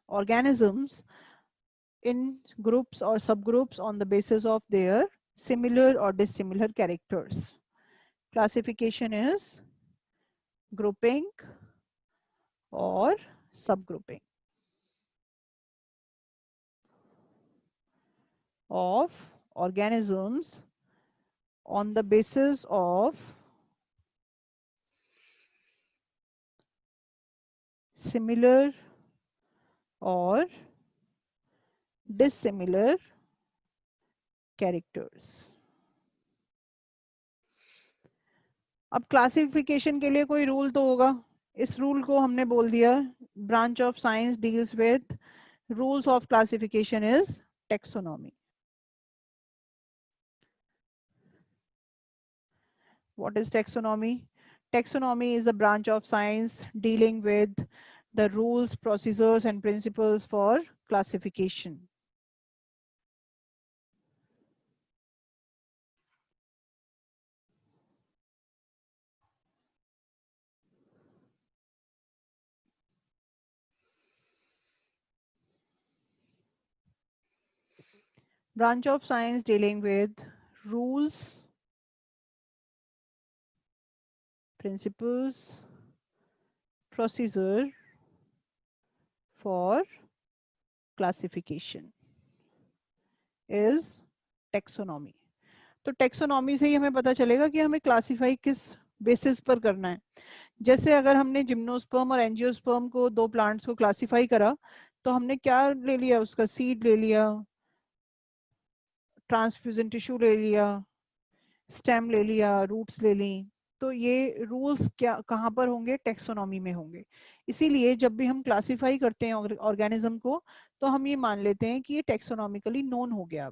[SPEAKER 1] organisms in groups or subgroups on the basis of their similar or dissimilar characters. Classification is grouping or subgrouping of organisms on the basis of similar or dissimilar characters. अब classification के लिए कोई rule तो होगा, इस rule को हमने बोल दिया branch of science deals with rules of classification is taxonomy. What is taxonomy? Taxonomy is a branch of science dealing with the rules, procedures and principles for classification. Branch of science dealing with rules, principles, procedure for classification is taxonomy. तो taxonomy से ही हमें पता चलेगा कि हमें classify किस basis पर करना है. जैसे अगर हमने जिम्नोस्पर्म और एंजियोस्पर्म को, दो प्लांट्स को क्लासिफाई करा, तो हमने क्या ले लिया, उसका सीड ले लिया, ट्रांसफ्यूजन टिश्यू ले लिया, स्टेम ले लिया, रूट्स ले ली. तो ये रूल्स क्या कहाँ पर होंगे? टेक्सोनॉमी में होंगे. इसीलिए जब भी हम क्लासिफाई करते हैं ऑर्गेनिज्म को, तो हम ये मान लेते हैं कि ये टेक्सोनॉमिकली नोन हो गया.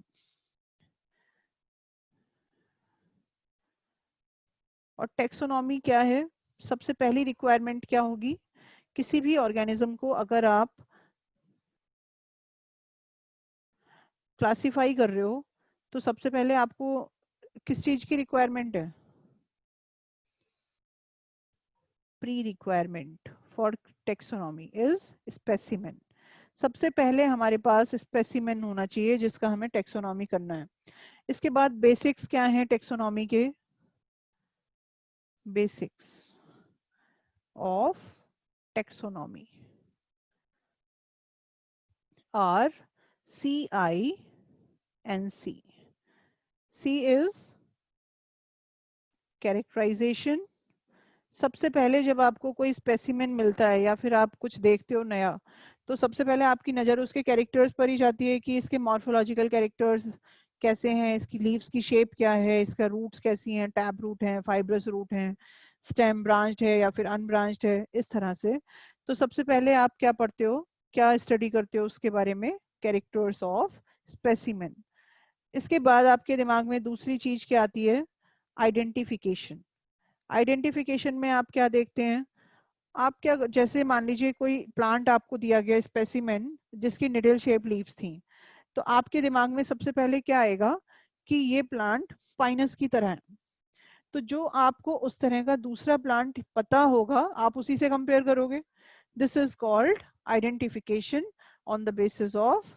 [SPEAKER 1] और टेक्सोनॉमी क्या है? सबसे पहली रिक्वायरमेंट क्या होगी? किसी भी ऑर्गेनिज्म को अगर आप क्लासिफाई कर रहे हो, तो सबसे पहले आपको किस चीज की रिक्वायरमेंट है? Pre requirement for taxonomy is specimen. सबसे पहले हमारे पास स्पेसिमेन होना चाहिए जिसका हमें टेक्सोनॉमी करना है. इसके बाद बेसिक्स क्या हैं टेक्सोनॉमी के? Basics of taxonomy are CINC. C is characterization. सबसे पहले जब आपको कोई स्पेसिमेन मिलता है या फिर आप कुछ देखते हो नया, तो सबसे पहले आपकी नज़र उसके कैरेक्टर्स पर ही जाती है कि इसके मॉर्फोलॉजिकल कैरेक्टर्स कैसे हैं, इसकी लीव्स की शेप क्या है, इसका रूट्स कैसी हैं, टैप रूट हैं, फाइब्रस रूट हैं, स्टेम ब्रांच्ड है या फिर अनब्रांच्ड है, इस तरह से. तो सबसे पहले आप क्या पढ़ते हो, क्या स्टडी करते हो उसके बारे में? Characters of specimen. इसके बाद आपके दिमाग में दूसरी चीज क्या आती है? आइडेंटिफिकेशन. आइडेंटिफिकेशन में आप क्या देखते हैं? आप क्या, जैसे मान लीजिए कोई प्लांट आपको दिया गया स्पेसिमेन जिसकी निडल शेप लीव्स थी, तो आपके दिमाग में सबसे पहले क्या आएगा कि ये प्लांट पाइनस की तरह है. तो जो आपको उस तरह का दूसरा प्लांट पता होगा, आप उसी से कंपेयर करोगे. This is called identification on the basis of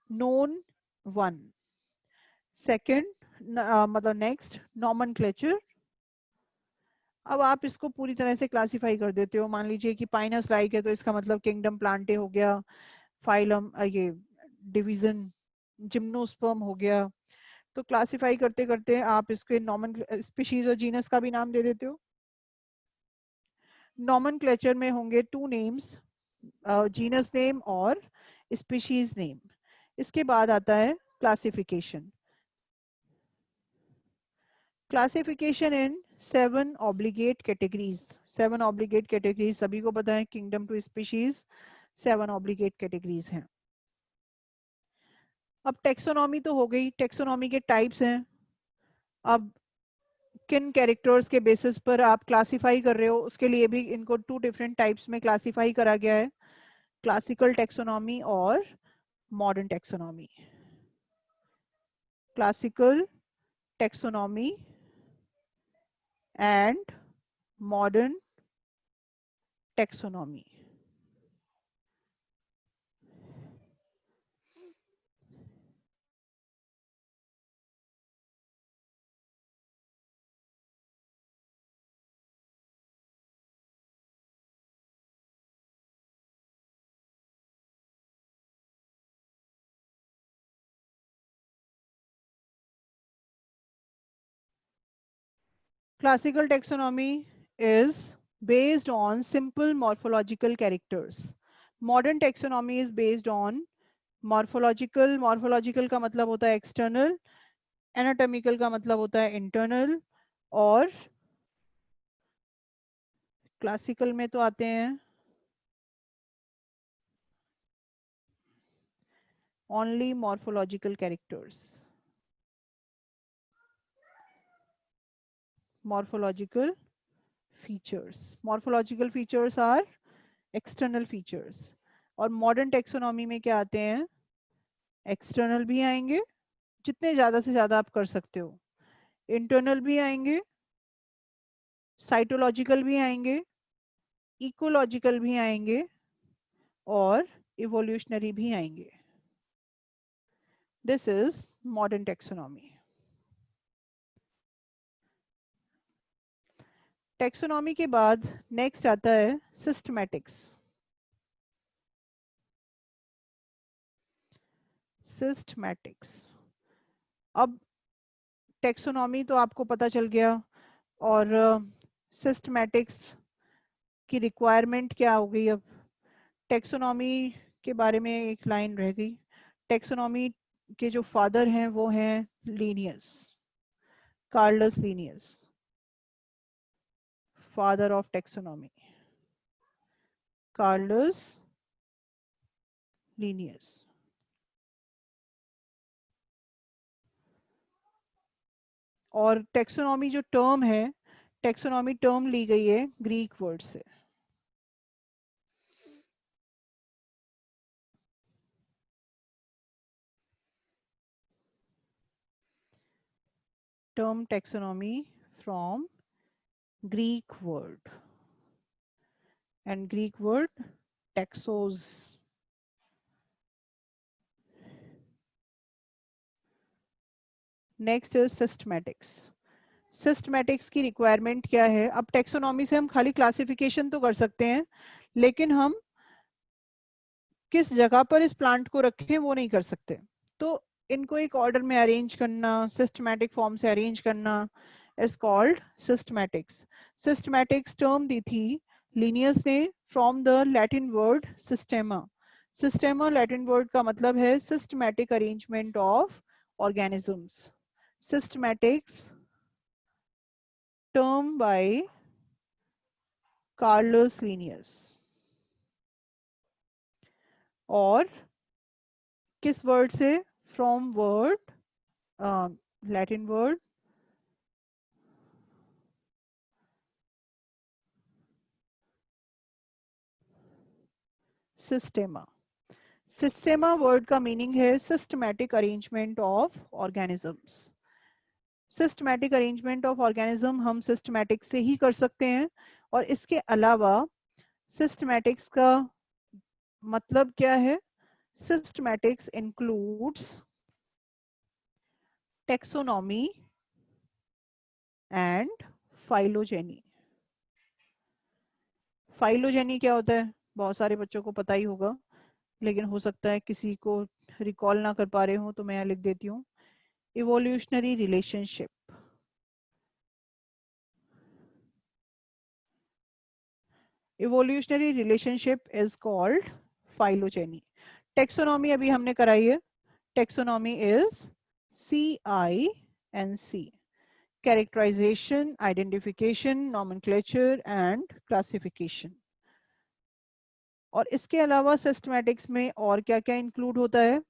[SPEAKER 1] known one. Second मतलब नेक्स्ट, नॉमेनक्लेचर. अब आप इसको पूरी तरह से क्लासिफाई कर देते हो. मान लीजिए कि पाइनस लाइक है तो इसका मतलब किंगडम प्लांटे हो गया, फाइलम ये डिवीजन जिम्नोस्पर्म हो गया. तो क्लासिफाई करते करते आप इसके नॉमन स्पीशीज और जीनस का भी नाम दे देते हो. नॉमेनक्लेचर में होंगे टू नेम्स, जीनस नेम और स्पीशीज नेम. इसके बाद आता है classification. Classification in 7 obligate categories. 7 obligate categories सभी को पता है, kingdom to species 7 obligate categories हैं. अब टेक्सोनॉमी तो हो गई, टेक्सोनॉमी के टाइप्स हैं. अब किन कैरेक्टर्स के बेसिस पर आप क्लासिफाई कर रहे हो, उसके लिए भी इनको 2 डिफरेंट टाइप्स में क्लासिफाई करा गया है. क्लासिकल टेक्सोनॉमी और modern taxonomy. Classical taxonomy and modern taxonomy. Classical taxonomy is based on simple morphological characters. Modern taxonomy is based on morphological. Morphological का मतलब होता है external, anatomical का मतलब होता है internal, और classical में तो आते हैं only morphological characters. Morphological features. Morphological features are external features. और modern taxonomy में क्या आते हैं? External भी आएंगे, जितने ज़्यादा से ज़्यादा आप कर सकते हो. इंटरनल भी आएंगे, साइटोलॉजिकल भी आएंगे, इकोलॉजिकल भी आएंगे, और इवोल्यूशनरी भी आएंगे. This is modern taxonomy. Taxonomy के बाद नेक्स्ट आता है सिस्टमैटिक्स. सिस्टमैटिक्स. अब टेक्सोनॉमी तो आपको पता चल गया, और सिस्टमैटिक्स की रिक्वायरमेंट क्या हो गई. अब टेक्सोनॉमी के बारे में एक लाइन रह गई. टेक्सोनॉमी के जो फादर हैं वो हैं Linnaeus, Carolus Linnaeus, father of taxonomy, Carolus Linnaeus. और टेक्सोनॉमी जो टर्म है, टेक्सोनॉमी टर्म ली गई है ग्रीक वर्ड से. Term taxonomy from Greek word, and Greek word taxos. Next is systematics. Systematics की रिक्वायरमेंट क्या है. अब टेक्सोनॉमी से हम खाली क्लासिफिकेशन तो कर सकते हैं, लेकिन हम किस जगह पर इस प्लांट को रखें वो नहीं कर सकते. तो इनको एक ऑर्डर में अरेंज करना, सिस्टमैटिक फॉर्म से अरेंज करना, is called systematics. Systematics term दी थी लीनियस ने from the Latin word systema. Systema Latin word का मतलब है systematic arrangement of organisms. Systematics term by Carolus Linnaeus. और किस वर्ड से? From word, Latin word systema. Systema word का मीनिंग है systematic arrangement of organisms. Systematic arrangement of organism हम systematic से ही कर सकते हैं. और इसके अलावा सिस्टमैटिक्स का मतलब क्या है? Systematics includes taxonomy and phylogeny. Phylogeny क्या होता है? बहुत सारे बच्चों को पता ही होगा, लेकिन हो सकता है किसी को रिकॉल ना कर पा रहे हो, तो मैं यहाँ लिख देती हूँ. Evolutionary relationship. Evolutionary relationship is called phylogeny. Taxonomy अभी हमने कराई है. Taxonomy is CINC, characterization, identification, nomenclature and classification. और इसके अलावा सिस्टमैटिक्स में और क्या क्या इंक्लूड होता है?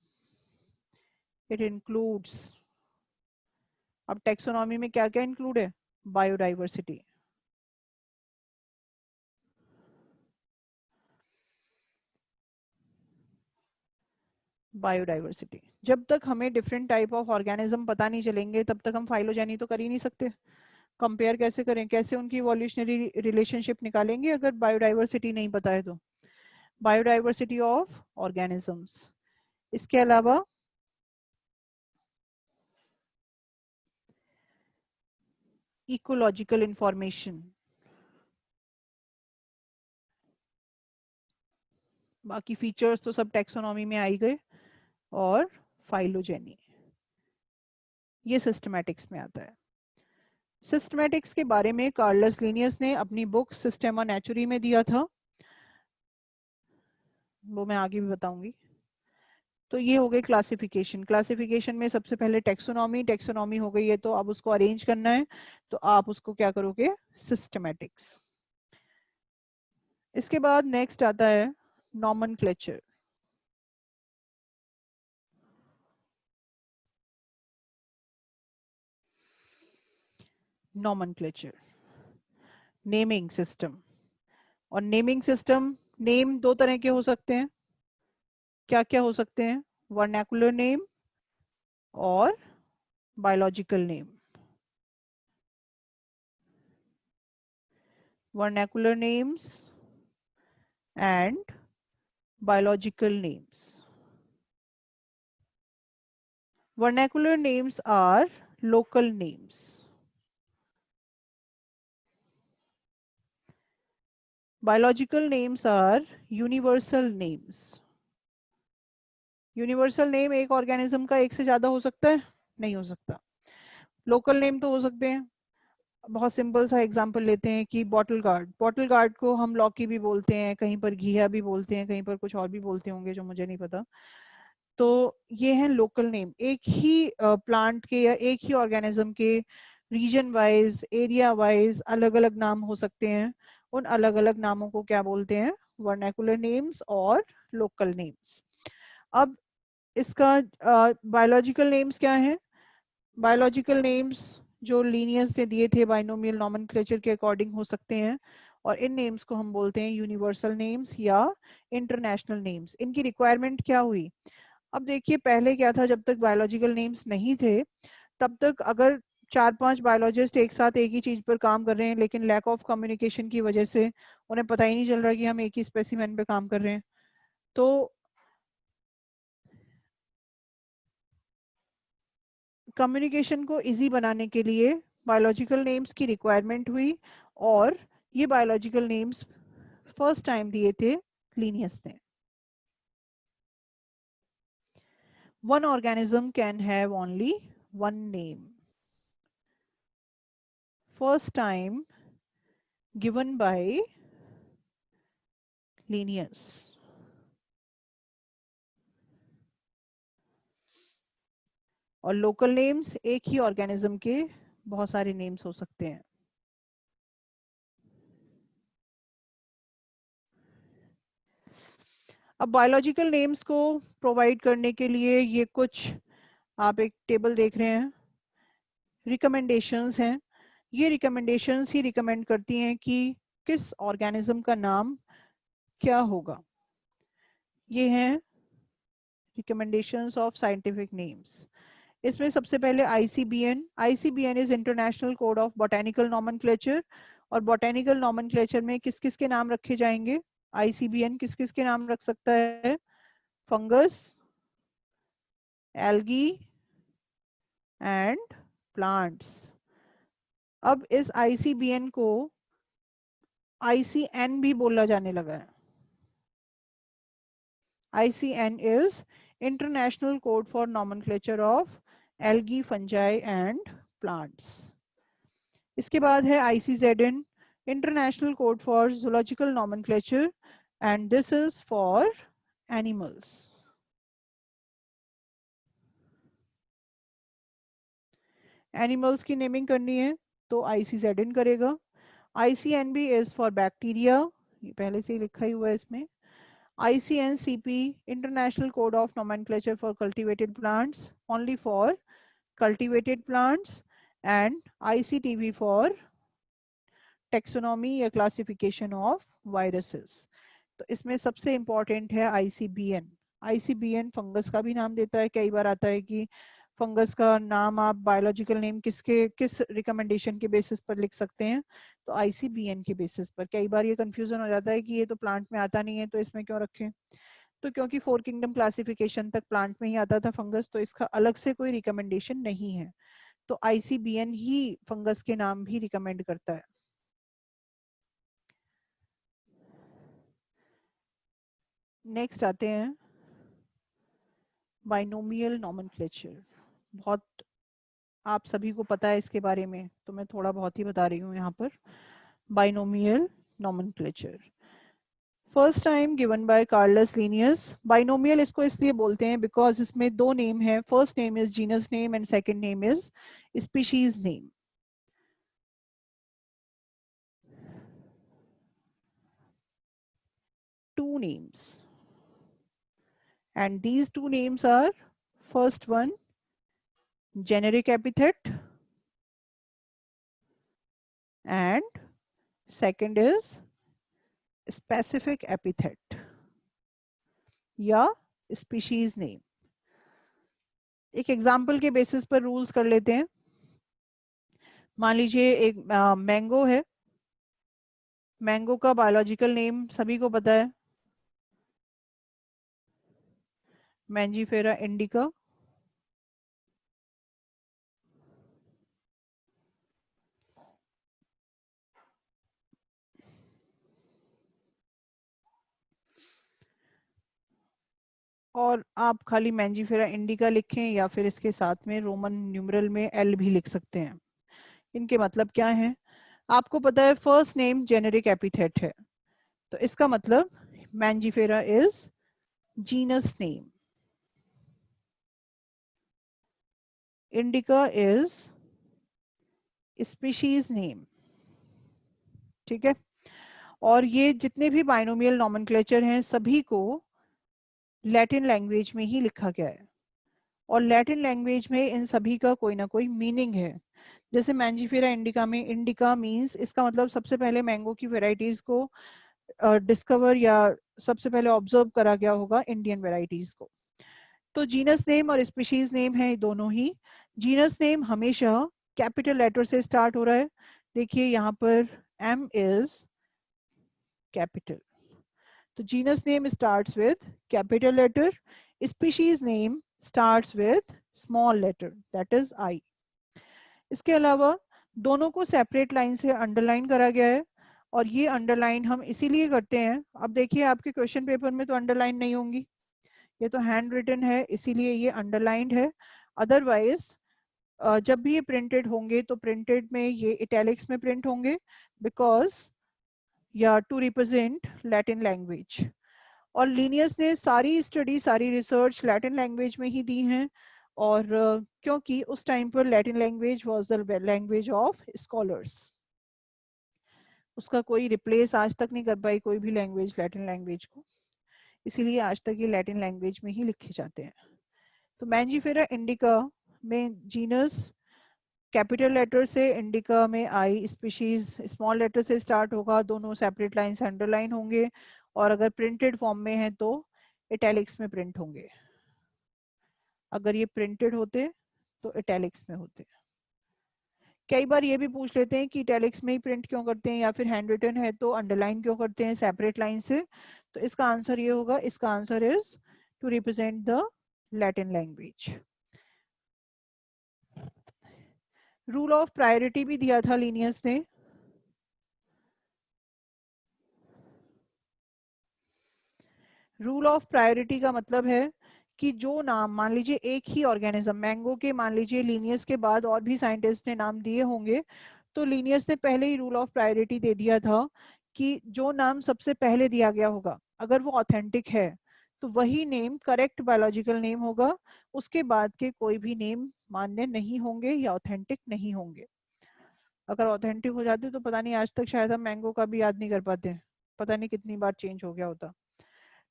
[SPEAKER 1] इट इंक्लूड्स, अब टेक्सोनॉमी में क्या क्या इंक्लूड है? Biodiversity, biodiversity. जब तक हमें डिफरेंट टाइप ऑफ ऑर्गेनिज्म पता नहीं चलेंगे तब तक हम फाइलोजेनी तो कर ही नहीं सकते। कंपेयर कैसे करें, कैसे उनकी इवोल्यूशनरी रिलेशनशिप निकालेंगे अगर बायोडाइवर्सिटी नहीं पता है तो। Biodiversity of organisms. इसके अलावा इकोलॉजिकल इंफॉर्मेशन, बाकी फीचर्स तो सब टेक्सोनॉमी में आई गए, और फाइलोजेनी ये सिस्टमैटिक्स में आता है। सिस्टमैटिक्स के बारे में कार्लस लिनियस ने अपनी बुक सिस्टेमा नेचुरी में दिया था, वो मैं आगे भी बताऊंगी। तो ये हो गई क्लासिफिकेशन। क्लासिफिकेशन में सबसे पहले टेक्सोनॉमी, टेक्सोनॉमी हो गई है तो अब उसको अरेंज करना है, तो आप उसको क्या करोगे, सिस्टमैटिक्स। इसके बाद नेक्स्ट आता है नॉमेनक्लेचर। Nomenclature, naming system. और नेमिंग सिस्टम, नेम दो तरह के हो सकते हैं। क्या क्या हो सकते हैं, वर्नैकुलर नेम और biological name. Vernacular names and biological names. Vernacular names are local names. Biological names are universal names. Universal name एक ऑर्गेनिज्म का एक से ज्यादा हो सकता है, नहीं हो सकता। लोकल नेम तो हो सकते हैं। बहुत सिंपल सा एग्जांपल लेते हैं कि बॉटल गार्ड, बॉटल गार्ड को हम लौकी भी बोलते हैं, कहीं पर घिया भी बोलते हैं, कहीं पर कुछ और भी बोलते होंगे जो मुझे नहीं पता। तो ये है लोकल नेम, एक ही प्लांट के या एक ही ऑर्गेनिज्म के रीजन वाइज, एरिया वाइज अलग अलग नाम हो सकते हैं। उन अलग अलग नामों को क्या बोलते हैं, वर्नैकुलर नेम्स और लोकल नेम्स। अब इसका बायोलॉजिकल नेम्स क्या है। बायोलॉजिकल नेम्स जो लीनियस से दिए थे बाइनोमियल नॉमेनक्लेचर के अकॉर्डिंग हो सकते हैं, और इन नेम्स को हम बोलते हैं यूनिवर्सल नेम्स या इंटरनेशनल नेम्स। इनकी रिक्वायरमेंट क्या हुई, अब देखिए पहले क्या था, जब तक बायोलॉजिकल नेम्स नहीं थे तब तक अगर 4-5 बायोलॉजिस्ट एक साथ एक ही चीज पर काम कर रहे हैं लेकिन लैक ऑफ कम्युनिकेशन की वजह से उन्हें पता ही नहीं चल रहा कि हम एक ही स्पेसिमेन पे काम कर रहे हैं, तो कम्युनिकेशन को इजी बनाने के लिए बायोलॉजिकल नेम्स की रिक्वायरमेंट हुई, और ये बायोलॉजिकल नेम्स फर्स्ट टाइम दिए थे लिनियस ने। One organism can have only one name. First time given by Linnaeus. और लोकल नेम्स एक ही ऑर्गेनिज्म के बहुत सारे नेम्स हो सकते हैं। अब बायोलॉजिकल नेम्स को प्रोवाइड करने के लिए ये कुछ आप एक टेबल देख रहे हैं, रिकमेंडेशंस हैं। ये रिकमेंडेशंस ही रिकमेंड करती हैं कि किस ऑर्गेनिज्म का नाम क्या होगा। ये हैं रिकमेंडेशंस ऑफ साइंटिफिक नेम्स। इसमें सबसे पहले ICBN। ICBN is international code of botanical nomenclature. और बॉटेनिकल नॉमेनक्लेचर में किस किस के नाम रखे जाएंगे, ICBN किस किस के नाम रख सकता है, फंगस, एल्गी एंड प्लांट्स। अब इस ICBN को ICN भी बोला जाने लगा है। ICN is International Code for Nomenclature of Algae, Fungi and Plants. इसके बाद है ICZN, International Code for Zoological Nomenclature, and this is for animals. Animals की नेमिंग करनी है तो ICZN करेगा। ICNB is for bacteria, ये पहले से ही लिखा ही हुआ है इसमें। ICNCP, International Code of Nomenclature for Cultivated Plants, only for cultivated plants, and ICTV for taxonomy या classification of viruses। तो इसमें सबसे important है ICBN। ICBN फंगस का भी नाम देता है। कई बार आता है कि फंगस का नाम आप बायोलॉजिकल नेम किस रिकमेंडेशन के बेसिस पर लिख सकते हैं, तो ICBN के बेसिस पर। कई बार ये कंफ्यूजन हो जाता है कि ये तो प्लांट में आता नहीं है तो इसमें क्यों रखें, तो क्योंकि 4 किंगडम क्लासिफिकेशन तक प्लांट में ही आता था फंगस, तो इसका अलग से कोई रिकमेंडेशन नहीं है, तो ICBN ही फंगस के नाम भी रिकमेंड करता है। नेक्स्ट आते हैं बाइनोमियल नॉमेनक्लेचर। बहुत आप सभी को पता है इसके बारे में, तो मैं थोड़ा बहुत ही बता रही हूँ यहाँ पर। Binomial nomenclature first time given by Carolus Linnaeus. Binomial इसको इसलिए बोलते हैं बिकॉज इसमें दो नेम है, first name is genus name and second name is species name. Two names, and these two names are, first one generic epithet and second is specific epithet या species name। एक example के basis पर rules कर लेते हैं। मान लीजिए एक मैंगो है, मैंगो का बायोलॉजिकल नेम सभी को पता है, मैंजीफेरा इंडिका। और आप खाली मैंजीफेरा इंडिका लिखें या फिर इसके साथ में रोमन न्यूमरल में L भी लिख सकते हैं। इनके मतलब क्या है, आपको पता है फर्स्ट नेम जेनेरिक एपिथेट है, तो इसका मतलब Mangifera is genus name, indica is species name. ठीक है, और ये जितने भी बाइनोमियल नॉमेनक्लेचर हैं सभी को लैटिन लैंग्वेज में ही लिखा गया है, और लैटिन लैंग्वेज में इन सभी का कोई ना कोई मीनिंग है। जैसे मैंजीफेरा इंडिका में इंडिका मींस, इसका मतलब सबसे पहले मैंगो की वेराइटीज को डिस्कवर या सबसे पहले ऑब्जर्व करा गया होगा इंडियन वेराइटीज को। तो जीनस नेम और स्पीशीज नेम है दोनों ही। जीनस नेम हमेशा कैपिटल लेटर से स्टार्ट हो रहा है, देखिए यहाँ पर M इज कैपिटल, तो genus name starts with capital letter, species name starts with small letter that is I। इसके अलावा दोनों को सेपरेट लाइन से अंडरलाइन करा गया है, और ये अंडरलाइन हम इसीलिए करते हैं, अब देखिए आपके क्वेश्चन पेपर में तो अंडरलाइन नहीं होंगी, ये तो हैंड रिटन है इसीलिए ये अंडरलाइंड है। अदरवाइज जब भी ये प्रिंटेड होंगे तो प्रिंटेड में ये इटैलिक्स में प्रिंट होंगे, बिकॉज या टू रिप्रेजेंट लैटिन लैंग्वेज। और लिनियस ने सारी स्टडी सारी रिसर्च लैटिन लैंग्वेज में ही दी हैं, और क्योंकि उस टाइम पर Latin language was the language of scholars, उसका कोई रिप्लेस आज तक नहीं कर पाई कोई भी लैंग्वेज लैटिन लैंग्वेज को, इसीलिए आज तक ये लैटिन लैंग्वेज में ही लिखे जाते हैं। तो मैंजीफेरा इंडिका में जीनस कैपिटल लेटर से, इंडिका में I, स्पीशीज स्मॉल लेटर से स्टार्ट होगा, दोनों सेपरेट लाइन से अंडरलाइन होंगे, और अगर प्रिंटेड फॉर्म में है तो इटैलिक्स में प्रिंट होंगे, अगर ये प्रिंटेड होते तो इटैलिक्स में होते। कई बार ये भी पूछ लेते हैं कि इटैलिक्स में ही प्रिंट क्यों करते हैं, या फिर हैंड रिटन है तो अंडरलाइन क्यों करते हैं सेपरेट लाइन से, तो इसका आंसर ये होगा, इसका answer is to represent the Latin language. Rule of priority भी दिया था लिनियस ने। रूल ऑफ प्रायोरिटी का मतलब है कि जो नाम, मान लीजिए एक ही ऑर्गेनिज्म मैंगो के, मान लीजिए लिनियस के बाद और भी साइंटिस्ट ने नाम दिए होंगे, तो लिनियस ने पहले ही रूल ऑफ प्रायोरिटी दे दिया था कि जो नाम सबसे पहले दिया गया होगा अगर वो ऑथेंटिक है तो वही नेम करेक्ट बायोलॉजिकल नेम होगा, उसके बाद के कोई भी नेम मान्य नहीं होंगे या ऑथेंटिक नहीं होंगे। अगर ऑथेंटिक हो जाते तो पता नहीं आज तक शायद हम मैंगो का भी याद नहीं कर पाते, पता नहीं कितनी बार चेंज हो गया होता।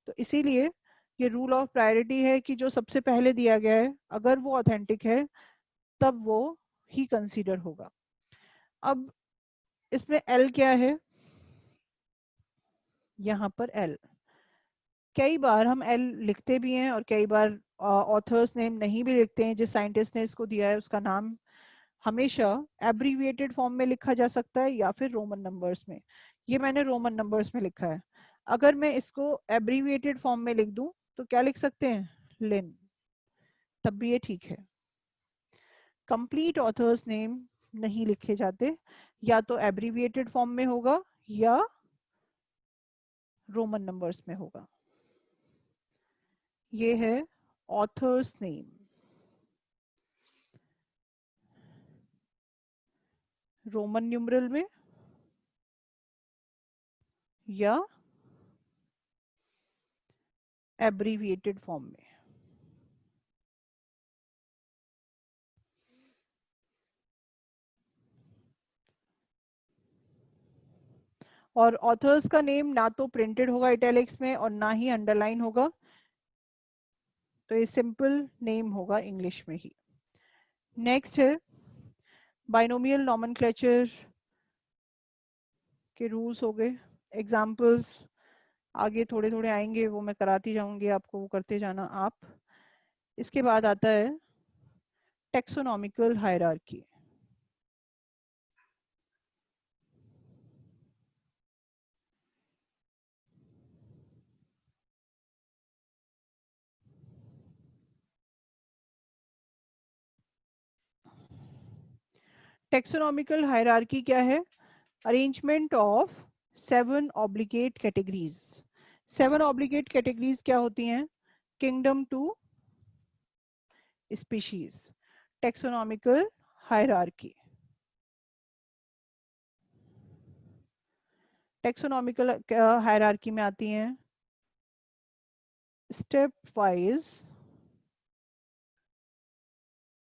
[SPEAKER 1] तो इसीलिए ये रूल ऑफ प्रायोरिटी है कि जो सबसे पहले दिया गया है अगर वो ऑथेंटिक है तब वो ही कंसीडर होगा। अब इसमें L क्या है, यहाँ पर L कई बार हम एल लिखते भी हैं और कई बार ऑथर्स नेम नहीं भी लिखते हैं। जिस साइंटिस्ट ने इसको दिया है उसका नाम हमेशा एब्रीविएटेड फॉर्म में लिखा जा सकता है या फिर रोमन नंबर्स में। ये मैंने रोमन नंबर्स में लिखा है। अगर मैं इसको एब्रीविएटेड फॉर्म में लिख दूं तो क्या लिख सकते हैं, लिन, तब भी ये ठीक है। कंप्लीट ऑथर्स नेम नहीं लिखे जाते, या तो एब्रीविएटेड फॉर्म में होगा या रोमन नंबर्स में होगा। ये है ऑथर्स नेम, रोमन न्यूमरल में या एब्रीविएटेड फॉर्म में। और ऑथर्स का नेम ना तो प्रिंटेड होगा इटैलिक्स में और ना ही अंडरलाइन होगा, तो ये सिंपल नेम होगा इंग्लिश में ही। नेक्स्ट है बाइनोमियल नॉमेनक्लेचर के रूल्स हो गए। एग्जांपल्स आगे थोड़े थोड़े आएंगे, वो मैं कराती जाऊंगी आपको, वो करते जाना आप। इसके बाद आता है टेक्सोनॉमिकल हायरार्की। टेक्सोनॉमिकल हायरार्की क्या है? Arrangement of 7 obligate categories. 7 obligate categories क्या होती हैं? Kingdom to species, taxonomical hierarchy. Taxonomical hierarchy में आती हैं step wise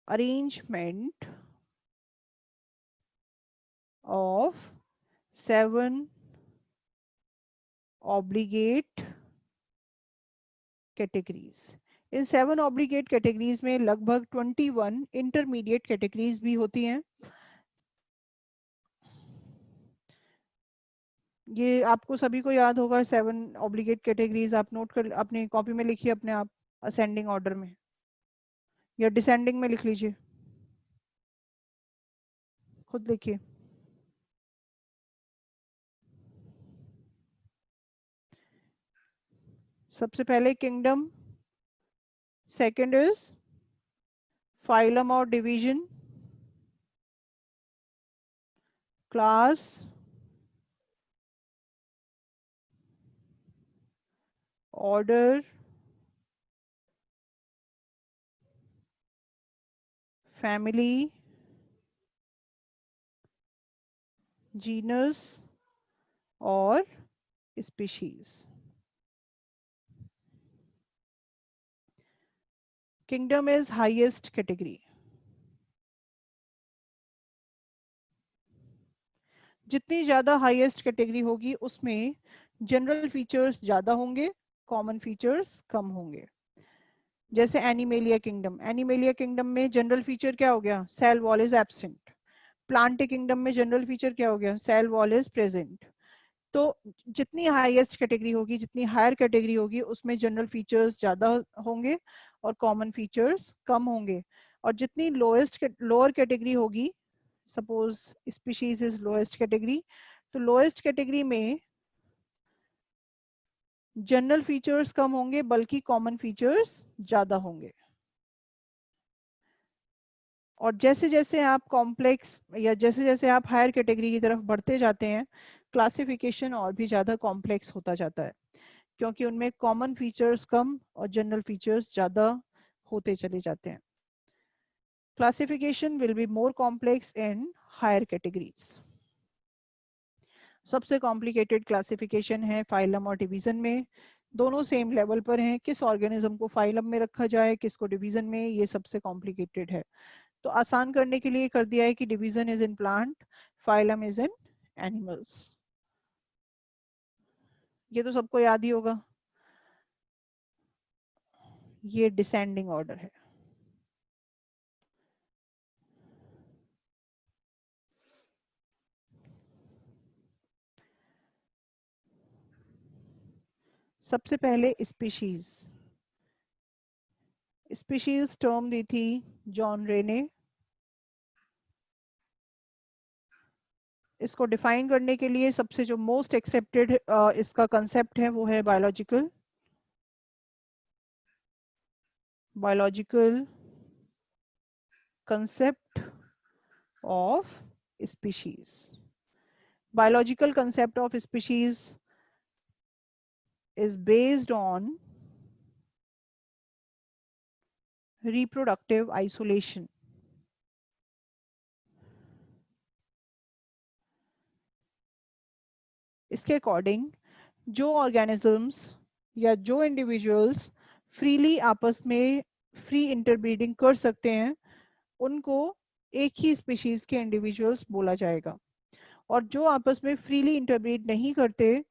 [SPEAKER 1] arrangement of 7 obligate categories. इन 7 ऑब्लिगेट कैटेगरीज में लगभग 21 इंटरमीडिएट कैटेगरीज भी होती हैं। ये आपको सभी को याद होगा 7 ऑब्लिगेट कैटेगरीज, आप नोट कर अपनी कॉपी में लिखिए अपने आप, असेंडिंग ऑर्डर में या डिसेंडिंग में लिख लीजिए, खुद लिखिए। सबसे पहले किंगडम, सेकंड इज फाइलम और division, class, order, family, genus और species. Kingdom is highest category. जितनी ज्यादा हाईएस्ट कैटेगरी होगी उसमें जनरल फीचर्स ज्यादा होंगे, कॉमन फीचर्स कम होंगे। जैसे एनिमेलिया किंगडम, एनिमेलिया किंगडम में जनरल फीचर क्या हो गया? Cell wall is absent. Plant kingdom में जनरल फीचर क्या हो गया? Cell wall is present. तो जितनी हाईएस्ट कैटेगरी होगी, जितनी हायर कैटेगरी होगी, उसमें जनरल फीचर्स ज्यादा होंगे और कॉमन फीचर्स कम होंगे। और जितनी लोएस्ट लोअर कैटेगरी होगी, suppose species is lowest category, तो लोएस्ट कैटेगरी में जनरल फीचर्स कम होंगे बल्कि कॉमन फीचर्स ज्यादा होंगे। और जैसे जैसे आप कॉम्प्लेक्स या जैसे जैसे आप हायर कैटेगरी की तरफ बढ़ते जाते हैं, क्लासिफिकेशन और भी ज्यादा कॉम्प्लेक्स होता जाता है, क्योंकि उनमें कॉमन फीचर्स कम और जनरल फीचर्स ज्यादा होते चले जाते हैं। Classification will be more complex in higher categories. सबसे कॉम्प्लिकेटेड क्लासिफिकेशन है फाइलम और डिवीजन में। दोनों सेम लेवल पर हैं, किस ऑर्गेनिज्म को फाइलम में रखा जाए, किसको डिवीजन में, ये सबसे कॉम्प्लिकेटेड है। तो आसान करने के लिए कर दिया है कि division is in plant, phylum is in animals. ये तो सबको याद ही होगा। ये डिसेंडिंग ऑर्डर है। सबसे पहले स्पीशीज, स्पीशीज टर्म दी थी जॉन रे ने। इसको डिफाइन करने के लिए सबसे जो मोस्ट एक्सेप्टेड इसका कंसेप्ट है वो है biological concept of species. Biological concept of species is based on reproductive isolation. इसके अकॉर्डिंग जो ऑर्गेनिजम्स या जो इंडिविजुअल्स फ्रीली आपस में फ्री इंटरब्रीडिंग कर सकते हैं उनको एक ही स्पीशीज के इंडिविजुअल्स बोला जाएगा, और जो आपस में फ्रीली इंटरब्रीड नहीं करते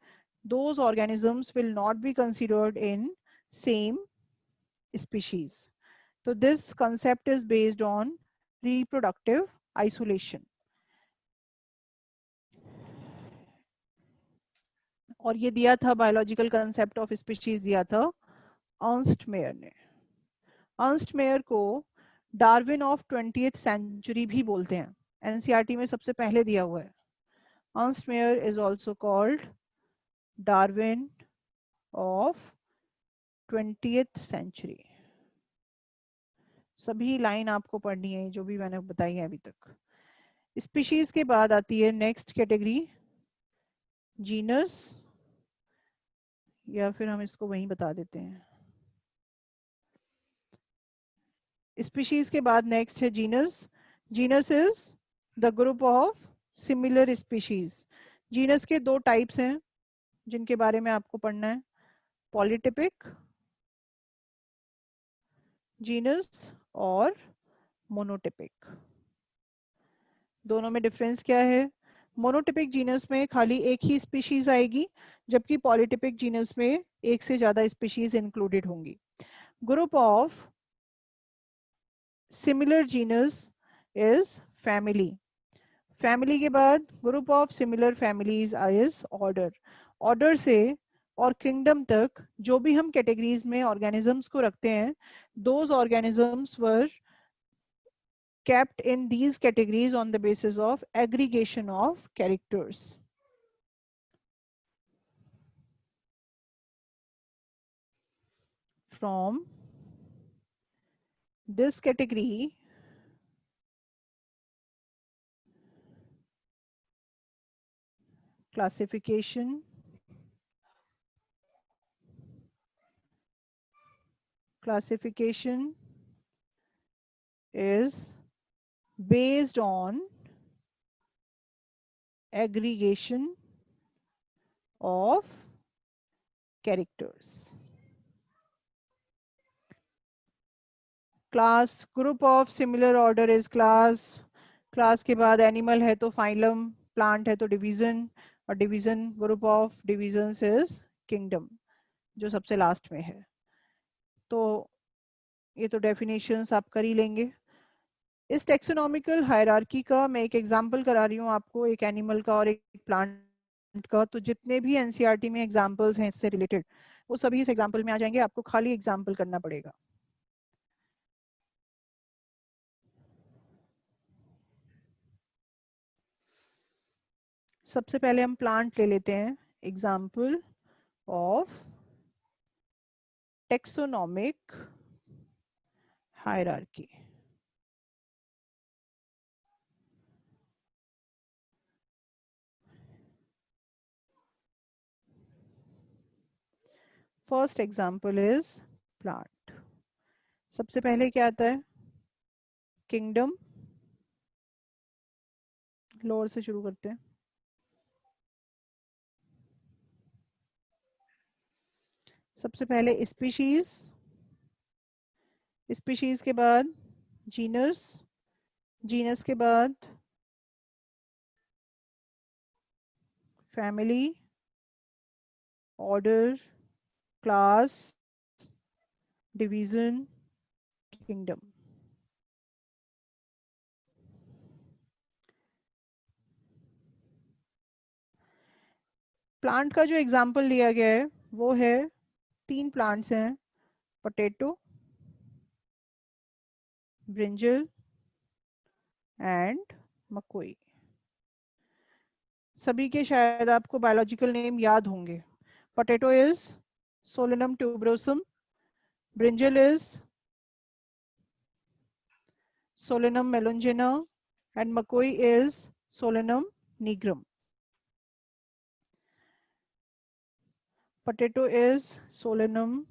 [SPEAKER 1] those organisms will not be considered in same species. So this concept is based on reproductive isolation. और ये दिया था बायोलॉजिकल कंसेप्ट ऑफ स्पीशीज दिया था अर्नस्ट मेयर ने। अर्नस्ट मेयर को डार्विन ऑफ 20th सेंचुरी भी बोलते हैं, एनसीईआरटी में सबसे पहले दिया हुआ है। Ernst Mayr is also called Darwin of 20th century. सभी लाइन आपको पढ़नी है जो भी मैंने बताई है अभी तक। स्पीशीज के बाद आती है नेक्स्ट कैटेगरी जीनस, या फिर हम इसको वहीं बता देते हैं। स्पीशीज के बाद नेक्स्ट है genus. Genus is the group of similar species. Genus के दो टाइप्स हैं जिनके बारे में आपको पढ़ना है, पॉलीटिपिक जीनस और मोनोटिपिक। दोनों में डिफरेंस क्या है? मोनोटिपिक जीनस में खाली एक ही स्पीशीज आएगी, जबकि पॉलीटिपिक जीनस में एक से ज्यादा स्पीशीज इंक्लूडेड होंगी। Group of similar genus is family. Family के बाद group of similar families is order. Order से और किंगडम तक जो भी हम कैटेगरीज में ऑर्गेनिजम्स को रखते हैं, those organisms were kept in these categories on the basis of aggregation of characters. From this category, classification is based on aggregation of characters. Class, group of similar order is class. Class के बाद animal है तो phylum, plant है तो division, और division group of divisions is kingdom, जो सबसे last में है। तो ये तो डेफिनेशंस आप कर ही लेंगे। इस टेक्सोनॉमिकल हायरार्की का मैं एक एग्जांपल करा रही हूँ आपको, एक एनिमल का और एक प्लांट का। तो जितने भी एनसीईआरटी में एग्जांपल्स हैं इससे रिलेटेड, वो सभी इस एग्जांपल में आ जाएंगे, आपको खाली एग्जांपल करना पड़ेगा। सबसे पहले हम प्लांट ले लेते हैं, example of taxonomic hierarchy. First example is plant. सबसे पहले क्या आता है? किंगडम। लोअर से शुरू करते हैं। सबसे पहले स्पीशीज, स्पीशीज के बाद जीनस, जीनस के बाद family, order, class, division, kingdom. Plant का जो एग्जाम्पल लिया गया है वो है 3 प्लांट्स हैं, पोटैटो, ब्रिंजल एंड मकोई। सभी के शायद आपको बायोलॉजिकल नेम याद होंगे। Potato is Solanum tuberosum, brinjal is Solanum melongena and McCoy is Solanum nigrum. Potato is Solanum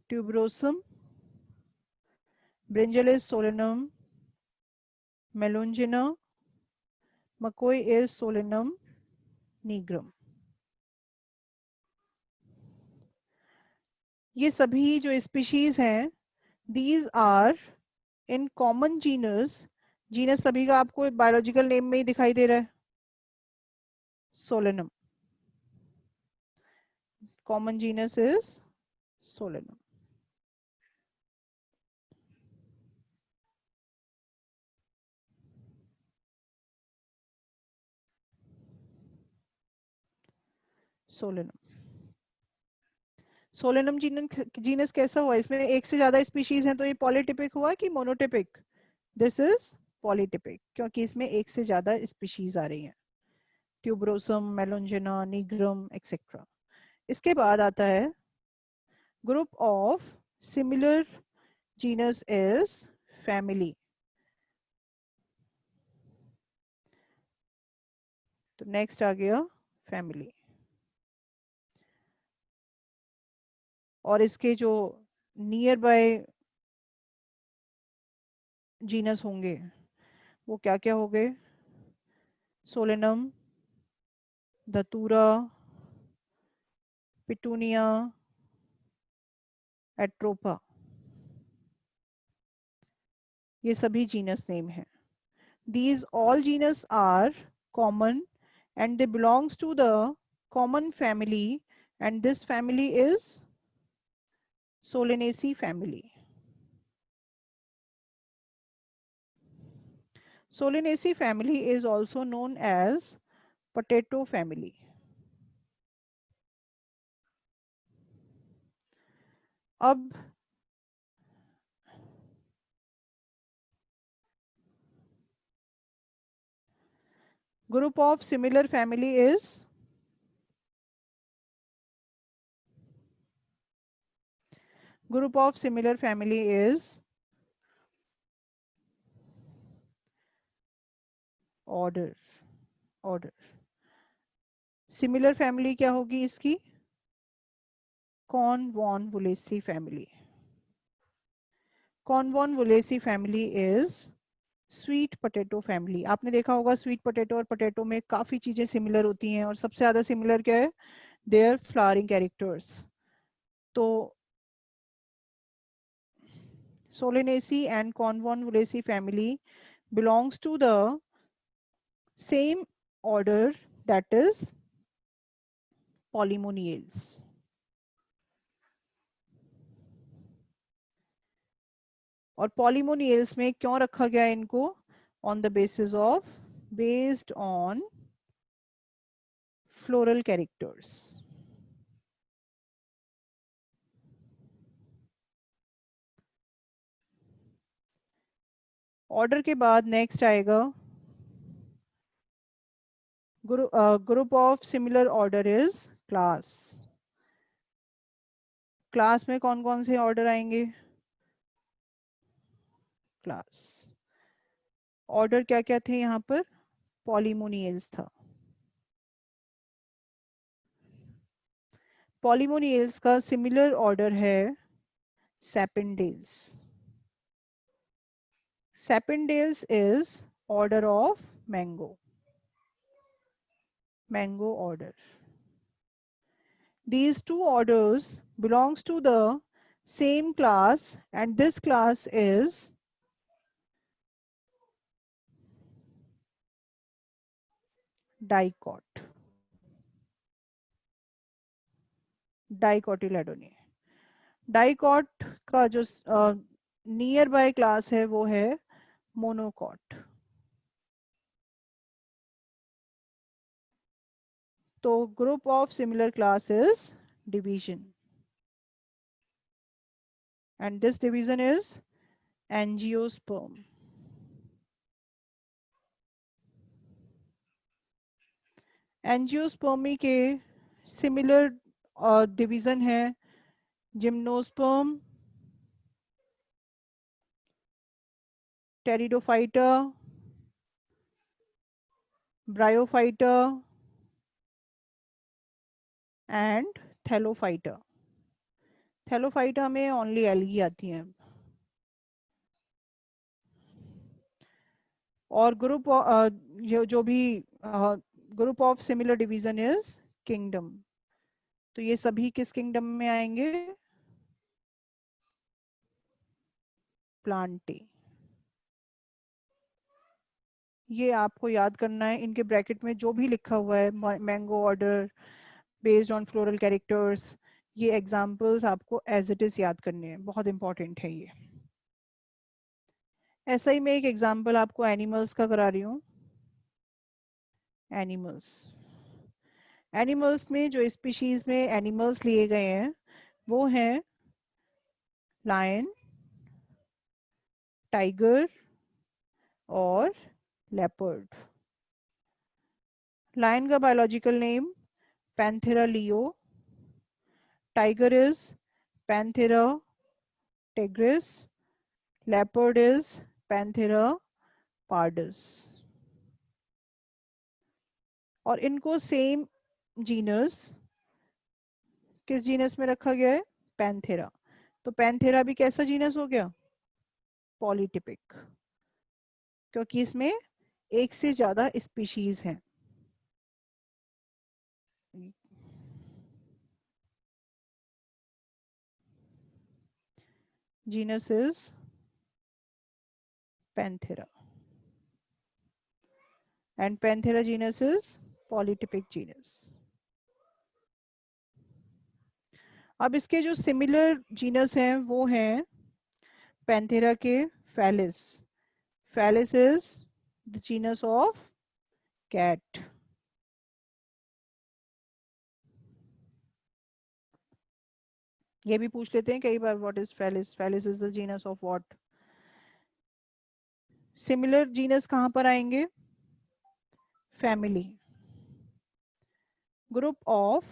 [SPEAKER 1] tuberosum. Brinjal is Solanum melongena. McCoy is Solanum nigrum. ये सभी जो स्पीशीज हैं, these are in common genus. Genus सभी का आपको biological name में ही दिखाई दे रहा है, Solanum. Common genus is Solanum. Solanum Solanum genus कैसा हुआ? इसमें एक से ज्यादा स्पीशीज हैं, तो ये पॉलीटिपिक हुआ कि मोनोटिपिक? दिस इज पॉलीटिपिक, क्योंकि इसमें एक से ज्यादा स्पीशीज आ रही हैं, ट्यूबरोसम, मेलोंजिना, निग्रम एक्सेट्रा। इसके बाद आता है group of similar genus is family. तो नेक्स्ट आ गया फैमिली, और इसके जो नियर बाय जीनस होंगे वो क्या क्या हो गए? सोलेनम, धतूरा, पिटूनिया, एट्रोपा, ये सभी जीनस नेम हैं। These all genus are common and they belongs to the common family, and this family is Solanaceae family. Solanaceae family is also known as potato family. अब group of similar family is order. Similar family क्या होगी इसकी? Convolvulaceae family. Convolvulaceae family is sweet potato family. आपने देखा होगा sweet potato और potato में काफी चीजें सिमिलर होती हैं, और सबसे ज्यादा सिमिलर क्या है? Their flowering characters. तो Solanaceae and Convolvulaceae family belongs to the same order, that is Polemoniales. और पॉलीमोनियल्स में क्यों रखा गया इनको? On the basis of, based on floral characters. Order के बाद नेक्स्ट आएगा group of similar order is class. Class में कौन कौन से ऑर्डर आएंगे? क्लास ऑर्डर क्या क्या थे यहाँ पर? पॉलीमोनियल्स था। पॉलीमोनियल्स का सिमिलर ऑर्डर है Sapindales. Sapindales is order of mango, mango order. These two orders belongs to the same class, and this class is dicot, Dicotyledonae. Dicot का जो नियर बाय क्लास है वो है मोनोकॉट। तो group of similar classes division. and this division is angiosperm. Angiospermae के similar division है gymnosperm, pteridophyta, bryophyta and Thallophyta. Thallophyta में only algae आती हैं। और ग्रुप जो भी group of similar division is kingdom. तो ये सभी किस किंगडम में आएंगे? प्लांटे। ये आपको याद करना है, इनके ब्रैकेट में जो भी लिखा हुआ है mango order based on floral characters, ये एग्जांपल्स आपको एज इट इज याद करने हैं, बहुत इंपॉर्टेंट है ये। ऐसा ही मैं एक एग्जांपल आपको एनिमल्स का करा रही हूँ। एनिमल्स में जो स्पीशीज में एनिमल्स लिए गए हैं वो हैं लायन, टाइगर और लेपर्ड। लायन का biological name Panthera leo, tiger is Panthera tigris, leopard is Panthera pardus। और इनको सेम जीनस किस जीनस में रखा गया है? पैंथेरा। तो पैंथेरा भी कैसा जीनस हो गया? पॉलीटिपिक, क्योंकि इसमें एक से ज्यादा स्पीशीज हैं। Genus is Panthera and Panthera genus is polytypic genus. अब इसके जो सिमिलर जीनस हैं वो हैं पैंथेरा के Felis. Felis is the genus of cat. ये भी पूछ लेते हैं कई बार, what is Felis? Felis is the genus of what? Similar genus कहां पर आएंगे? Family. Group of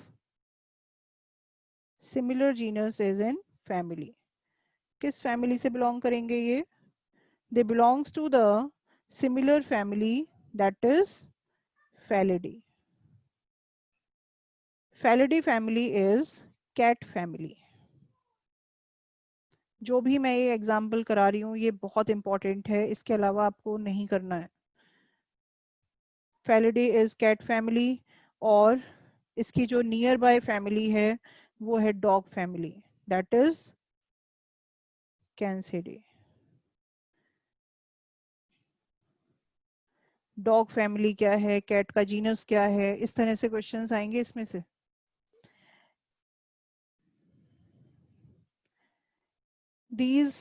[SPEAKER 1] similar genus is in family. किस फैमिली से बिलोंग करेंगे ये? They belongs to the similar family that is Felidae. Felidae family is cat family. जो भी मैं ये एग्जाम्पल करा रही हूँ ये बहुत इंपॉर्टेंट है, इसके अलावा आपको नहीं करना है। फैलिडी इज कैट फैमिली और इसकी जो नियर बाय फैमिली है वो है dog family that is Canidae. Dog family क्या है, कैट का जीनस क्या है, इस तरह से क्वेश्चंस आएंगे इसमें से। दीज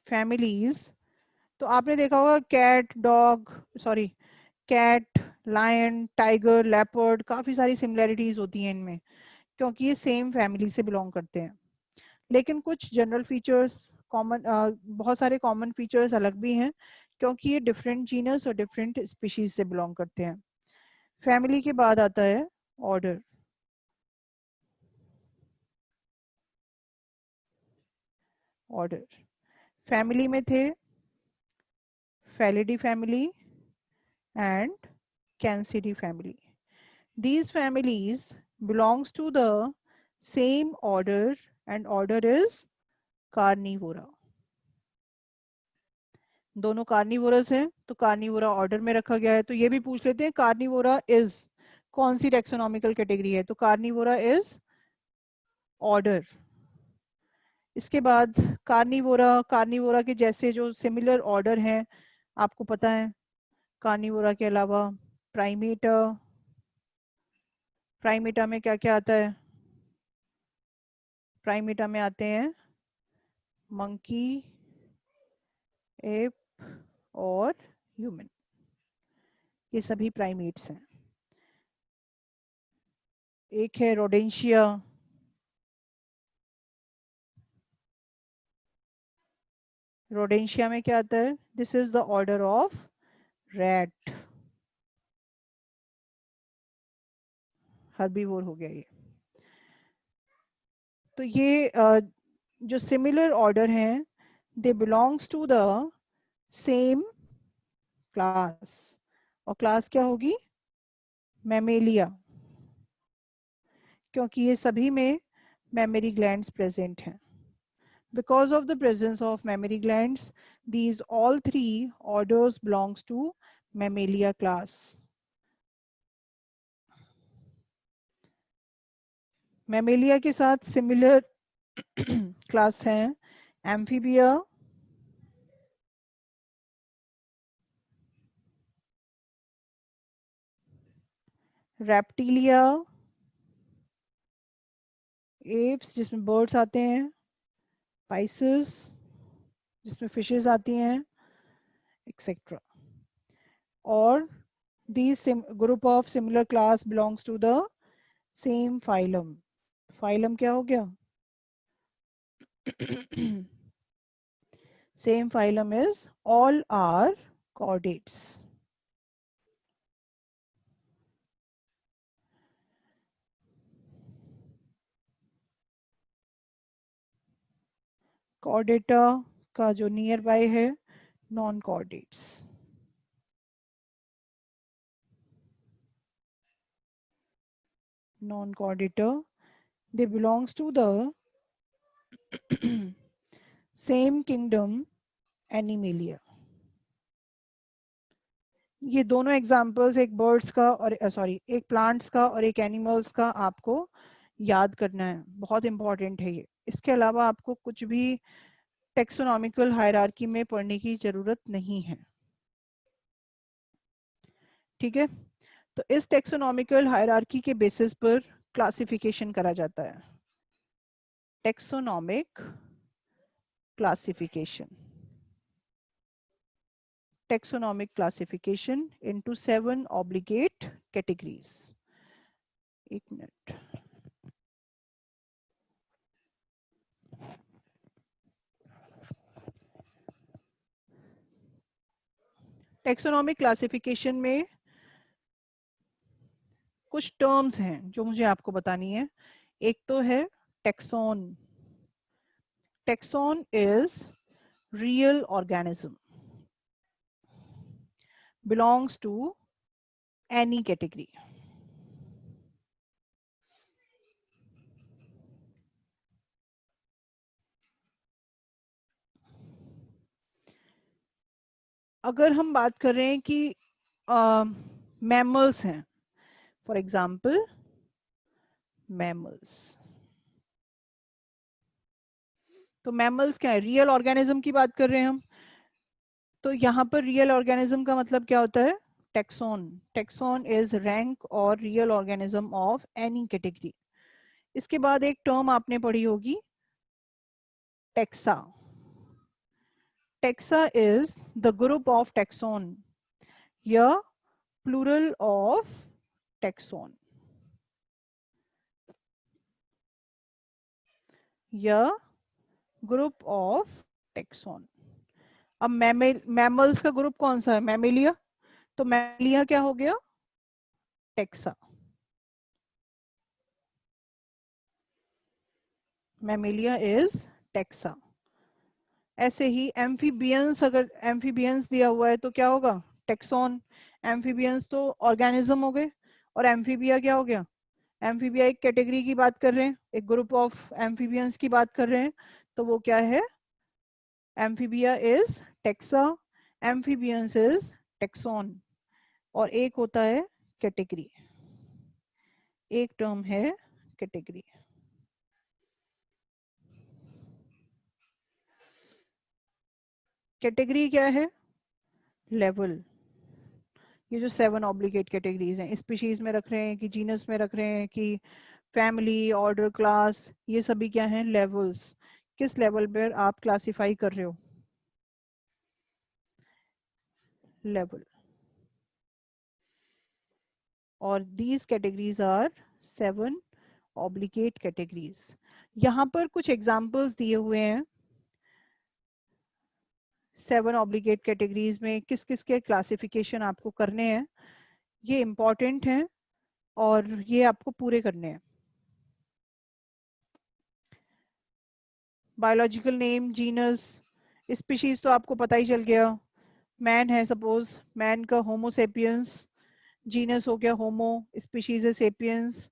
[SPEAKER 1] फैमिलीज, तो आपने देखा होगा cat dog sorry cat lion tiger leopard, काफी सारी सिमिलैरिटीज होती हैं इनमें क्योंकि ये सेम फैमिली से बिलोंग करते हैं। लेकिन कुछ जनरल फीचर्स कॉमन, बहुत सारे कॉमन फीचर्स अलग भी हैं क्योंकि ये डिफरेंट जीनस और डिफरेंट स्पीशीज से बिलोंग करते हैं। फैमिली के बाद आता है ऑर्डर। ऑर्डर फैमिली में थे Felidae family and Canidae family. These families belongs to the same order and order is carnivora। दोनों कार्निवोरस हैं तो कार्निवोरा ऑर्डर में रखा गया है। तो ये भी पूछ लेते हैं कार्निवोरा इज कौन सी टैक्सोनॉमिकल कैटेगरी है? तो कार्निवोरा इज ऑर्डर। इसके बाद कार्निवोरा के जैसे जो सिमिलर ऑर्डर हैं आपको पता है। कार्निवोरा के अलावा प्राइमेटा, प्राइमेटा में क्या क्या आता है? प्राइमेटा में आते हैं मंकी, एप और ह्यूमन, ये सभी प्राइमेट्स हैं। एक है रोडेंशिया, रोडेंशिया में क्या आता है? This is the order of rat, herbivore हो गया ये। तो ये जो सिमिलर ऑर्डर हैं, they belongs to the same class, और क्लास क्या होगी? मैमेलिया, क्योंकि ये सभी में मेमोरी ग्लैंड्स प्रेजेंट हैं। Because of the presence of mammary glands, these all three orders belongs to Mammalia class. Mammalia के साथ similar class हैं Amphibia, Reptilia, Apes जिसमें birds आते हैं, Pisces जिसमें fishes आती हैं, etc. और these group of similar class belongs to the same phylum. Phylum क्या हो गया? Same phylum is all are chordates. Chordata का जो नियर बाय है non chordates. Non chordata, they belongs to the same kingdom Animalia. ये दोनों examples एक birds का और सॉरी एक प्लांट्स का और एक एनिमल्स का आपको याद करना है, बहुत इंपॉर्टेंट है ये। इसके अलावा आपको कुछ भी टेक्सोनॉमिकल हायरार्की में पढ़ने की जरूरत नहीं है, ठीक है? तो इस टेक्सोनॉमिकल हायरार्की के बेसिस पर क्लासिफिकेशन करा जाता है, taxonomic classification. Taxonomic classification into 7 obligate categories. एक मिनट, टेक्सोनॉमिक क्लासिफिकेशन में कुछ टर्म्स हैं जो मुझे आपको बतानी है। एक तो है taxon. Taxon is real organism, belongs to any category. अगर हम बात कर रहे हैं कि मैमल्स हैं, फॉर एग्जाम्पल मैमल्स, तो मैमल्स क्या है? रियल ऑर्गेनिज्म की बात कर रहे हैं हम। तो यहाँ पर रियल ऑर्गेनिज्म का मतलब क्या होता है? टेक्सोन। टेक्सोन इज रैंक और real organism of any category. इसके बाद एक टर्म आपने पढ़ी होगी, taxa. Taxa is the group of taxon या प्लूरल ऑफ टेक्सोन या ग्रुप ऑफ टेक्सोन। अब मैमल्स का ग्रुप कौन सा है? मैमेलिया। तो मैमेलिया क्या हो गया? टेक्सा। Mammalia is taxa. ऐसे ही एम्फीबियंस, अगर एम्फीबियंस दिया हुआ है तो क्या होगा? टेक्सोन। एम्फीबियंस तो ऑर्गेनिज्म हो गए, और एम्फीबिया क्या हो गया? एम्फीबिया एक कैटेगरी की बात कर रहे हैं, एक ग्रुप ऑफ एम्फीबियंस की बात कर रहे हैं, तो वो क्या है? Amphibia is taxa, amphibians is taxon, और एक होता है कैटेगरी, एक टर्म है कैटेगरी। कैटेगरी क्या है? लेवल। ये जो 7 ऑब्लिगेट कैटेगरीज हैं, स्पीशीज में रख रहे हैं कि जीनस में रख रहे हैं कि फैमिली, ऑर्डर, क्लास, ये सभी क्या हैं? लेवल्स। किस लेवल पर आप क्लासिफाई कर रहे हो? लेवल। और these categories are 7 obligate categories. यहाँ पर कुछ एग्जाम्पल्स दिए हुए हैं 7 ऑब्लिगेट कैटेगरीज में किस किस के क्लासिफिकेशन आपको करने हैं, ये इम्पॉर्टेंट है और ये आपको पूरे करने हैं। बायोलॉजिकल नेम, जीनस, स्पीशीज तो आपको पता ही चल गया। मैन है सपोज, मैन का होमोसेपियंस, जीनस हो गया होमो, स्पीशीज है sapiens,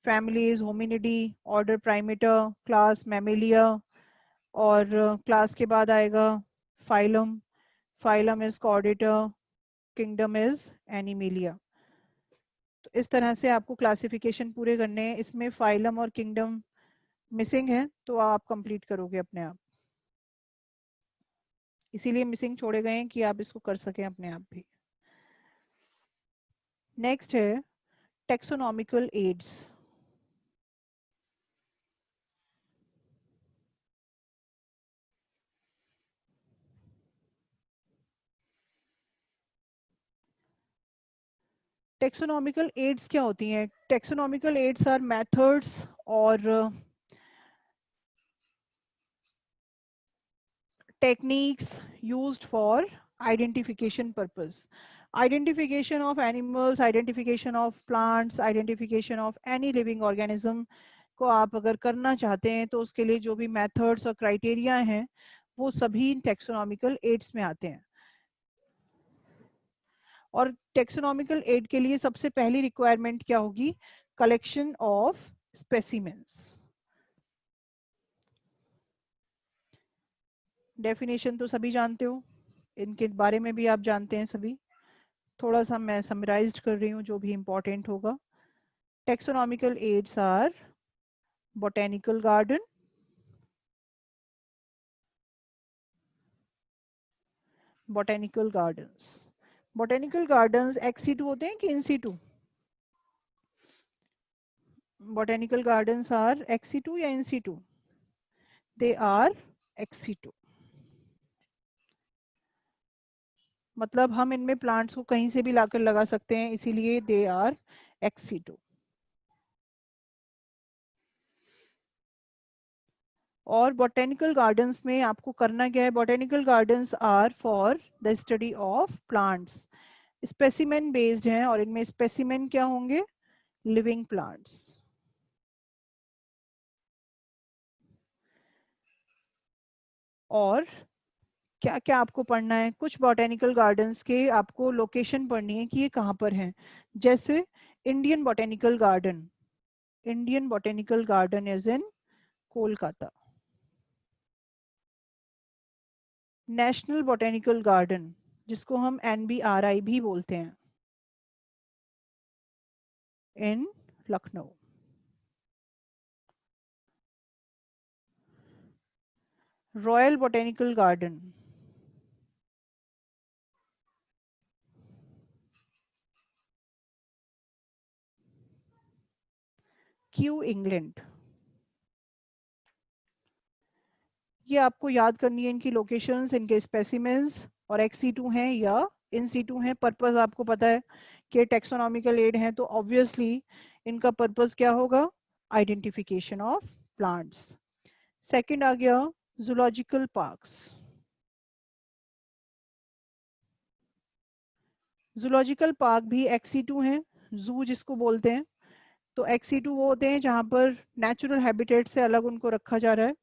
[SPEAKER 1] family is Hominidae, order Primata, class Mammalia, और क्लास के बाद आएगा phylum, phylum is Chordata, kingdom is animalia. तो इस तरह से आपको क्लासिफिकेशन पूरे करने हैं। इसमें फाइलम और किंगडम मिसिंग है तो आप कंप्लीट करोगे अपने आप, इसीलिए मिसिंग छोड़े गए हैं कि आप इसको कर सकें अपने आप भी। नेक्स्ट है टेक्सोनॉमिकल एड्स। टेक्सोनॉमिकल एड्स क्या होती हैं? टेक्सोनॉमिकल एड्स आर मेथड्स और techniques used for identification purpose, identification of animals, identification of plants, identification of any living organism को आप अगर करना चाहते हैं तो उसके लिए जो भी मेथड्स और क्राइटेरिया हैं वो सभी टेक्सोनॉमिकल एड्स में आते हैं। और टेक्सोनॉमिकल एड के लिए सबसे पहली रिक्वायरमेंट क्या होगी? Collection of specimens. डेफिनेशन तो सभी जानते हो, इनके बारे में भी आप जानते हैं सभी, थोड़ा सा मैं समराइज्ड कर रही हूँ जो भी इंपॉर्टेंट होगा। Taxonomical aids are botanical garden, botanical gardens, botanical gardens ex situ होते हैं कि in situ? Botanical gardens are ex situ या in situ? They are ex situ, मतलब हम इनमें प्लांट्स को कहीं से भी लाकर लगा सकते हैं, इसीलिए दे आर एक्स सीटू। और बोटेनिकल गार्डन्स में आपको करना क्या है? Botanical gardens are for the study of plants, specimen based हैं और इनमें स्पेसिमेन क्या होंगे? Living plants. और क्या क्या आपको पढ़ना है? कुछ बॉटेनिकल गार्डन्स के आपको लोकेशन पढ़नी है कि ये कहाँ पर हैं। जैसे Indian Botanical Garden, Indian Botanical Garden is in Kolkata. National Botanical Garden जिसको हम NBRI भी बोलते हैं, in Lucknow. Royal Botanical Garden, Kew England. ये आपको याद करनी है इनकी लोकेशंस, इनके स्पेसिमेंस, और एक्स-सी2 हैं या इन-सी2 हैं। पर्पस आपको पता है कि टेक्सोनॉमिकल एड हैं तो ऑब्वियसली इनका पर्पस क्या होगा? Identification of plants. सेकंड आ गया जूलॉजिकल पार्क्स। जूलॉजिकल पार्क भी एक्स-सी2 हैं, जू जिसको बोलते हैं। तो एक्स-सी2 वो होते हैं जहां पर नेचुरल हैबिटेट से अलग उनको रखा जा रहा है।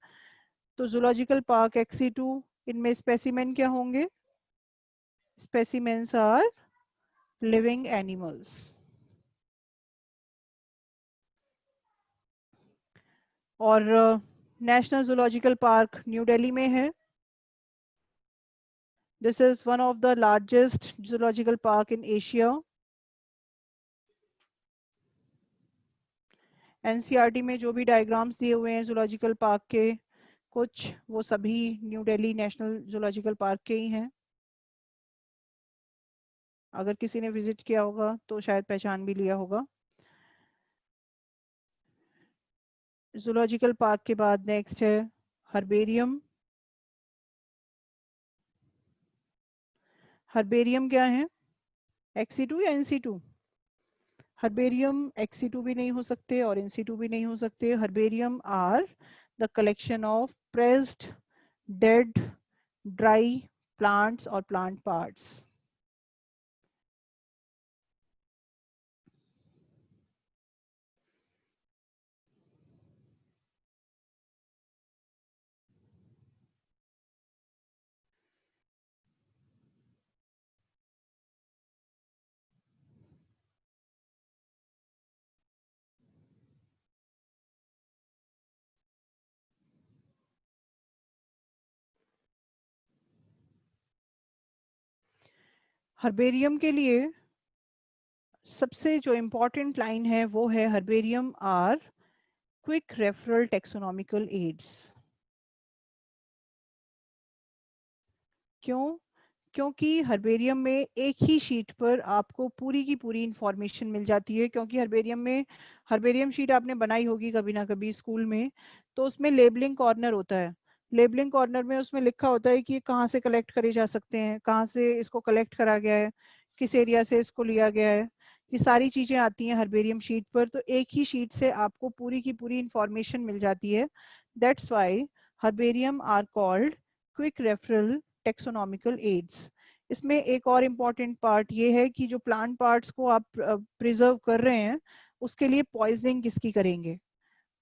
[SPEAKER 1] तो जूलॉजिकल पार्क एक्स-सी2, इनमें स्पेसिमेन क्या होंगे? Specimens are living animals. और national zoological park new Delhi में है। This is one of the largest zoological park in Asia. NCERT में जो भी डायग्राम्स दिए हुए हैं जूलॉजिकल पार्क के कुछ, वो सभी new Delhi national zoological park के ही हैं। अगर किसी ने विजिट किया होगा तो शायद पहचान भी लिया होगा। जूलॉजिकल पार्क के बाद नेक्स्ट है हर्बेरियम। हर्बेरियम क्या है? एक्स-सी2 या इन-सी2? हर्बेरियम एक्स-सी2 भी नहीं हो सकते और इन-सी2 भी नहीं हो सकते। Herbarium are the collection of pressed, dead, dry plants or plant parts. Herbarium के लिए सबसे जो इम्पोर्टेंट लाइन है वो है herbarium are quick referral taxonomical aids. क्यों? क्योंकि हर्बेरियम में एक ही शीट पर आपको पूरी की पूरी इंफॉर्मेशन मिल जाती है, क्योंकि हर्बेरियम शीट आपने बनाई होगी कभी ना कभी स्कूल में, तो उसमें लेबलिंग कॉर्नर होता है। लेबलिंग कॉर्नर में उसमें लिखा होता है कि ये कहाँ से कलेक्ट करे जा सकते हैं, कहाँ से इसको कलेक्ट करा गया है, किस एरिया से इसको लिया गया है, ये सारी चीज़ें आती हैं हर्बेरियम शीट पर। तो एक ही शीट से आपको पूरी की पूरी इंफॉर्मेशन मिल जाती है। That's why herbarium are called quick referral taxonomical aids. इसमें एक और इम्पॉर्टेंट पार्ट ये है कि जो प्लांट पार्ट्स को आप प्रिजर्व कर रहे हैं उसके लिए पॉइजनिंग किसकी करेंगे?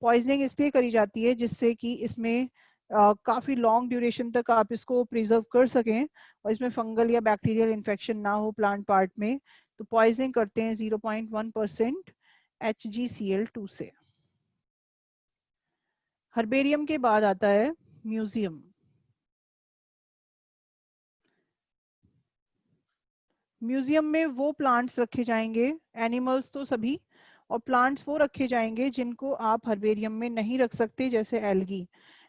[SPEAKER 1] पॉइजनिंग इसलिए करी जाती है जिससे कि इसमें काफी लॉन्ग ड्यूरेशन तक आप इसको प्रिजर्व कर सकें और इसमें फंगल या बैक्टीरियल इन्फेक्शन ना हो प्लांट पार्ट में। तो पॉइजनिंग करते हैं 0.1% HgCl2 से। हर्बेरियम के बाद आता है म्यूजियम। म्यूजियम में वो प्लांट्स रखे जाएंगे, एनिमल्स तो सभी, और प्लांट्स वो रखे जाएंगे जिनको आप हर्बेरियम में नहीं रख सकते, जैसे एल्गी।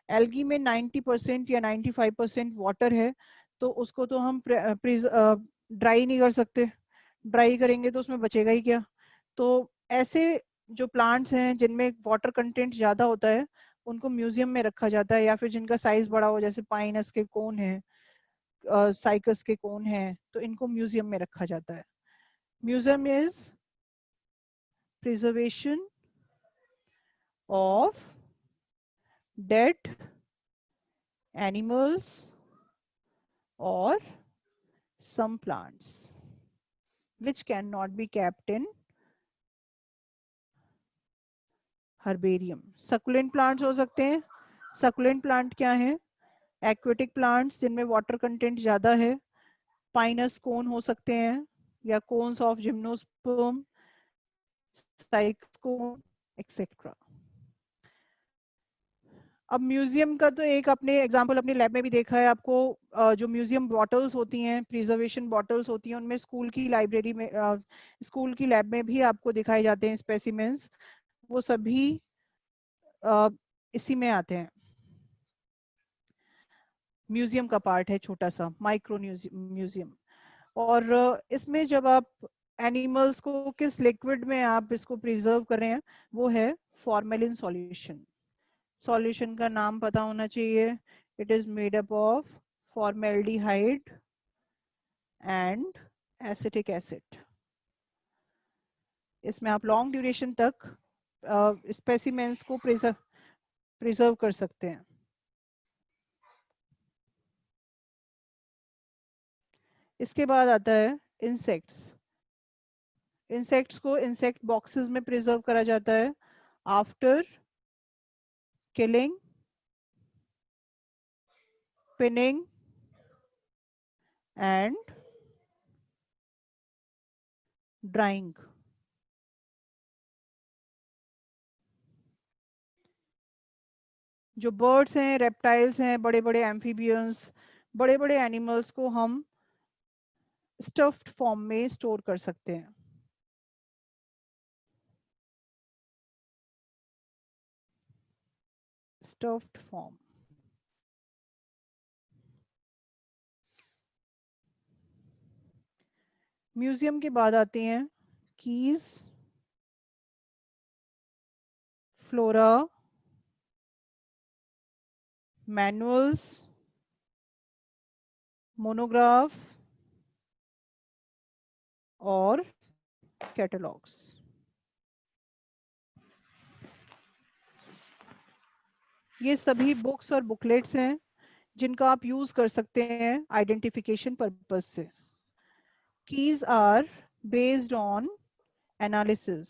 [SPEAKER 1] एल्गी में 90% या 95% वाटर है, तो उसको तो हम ड्राई नहीं कर सकते। ड्राई करेंगे तो उसमें बचेगा ही क्या? तो ऐसे जो प्लांट्स हैं जिनमें वाटर कंटेंट ज़्यादा होता है उनको म्यूजियम में रखा जाता है, या फिर जिनका साइज बड़ा हो, जैसे पाइनस के कोन है, साइकस के कोन है, तो इनको म्यूजियम में रखा जाता है। Museum is preservation of dead animals और some plants which cannot be kept in herbarium. Succulent plants हो सकते हैं। Succulent plant क्या है? Aquatic plants जिनमें water content ज़्यादा है। Pinus cone हो सकते हैं, या cones of gymnosperm, cycas cone, etc. अब म्यूजियम का तो एक अपने एग्जांपल अपने लैब में भी देखा है आपको। जो म्यूजियम बॉटल्स होती हैं, प्रिजर्वेशन बॉटल्स होती हैं, उनमें स्कूल की लाइब्रेरी में, स्कूल की लैब में भी आपको दिखाए जाते हैं स्पेसिमेंस। वो सभी इसी में आते हैं। म्यूजियम का पार्ट है छोटा सा माइक्रो म्यूजियम। और इसमें जब आप एनिमल्स को किस लिक्विड में आप इसको प्रिजर्व कर रहे हैं, वो है फॉर्मेलिन सॉल्यूशन। सॉल्यूशन का नाम पता होना चाहिए। It is made up of formaldehyde and acetic acid. इसमें आप लॉन्ग ड्यूरेशन तक स्पेसिमेंस को प्रिजर्व कर सकते हैं। इसके बाद आता है इंसेक्ट्स। इंसेक्ट्स को इंसेक्ट बॉक्सेस में प्रिजर्व करा जाता है after killing, pinning and drawing. जो बर्ड्स हैं, रेप्टाइल्स हैं, बड़े बड़े एम्फीबियंस, बड़े बड़े एनिमल्स को हम स्टफ्ड फॉर्म में स्टोर कर सकते हैं। Stuffed form. म्यूजियम के बाद आते हैं कीज, फ्लोरा, मैनुअल्स, मोनोग्राफ और कैटलॉग्स। ये सभी बुक्स और बुकलेट्स हैं जिनका आप यूज कर सकते हैं आइडेंटिफिकेशन पर्पज से। Keys are based on analysis,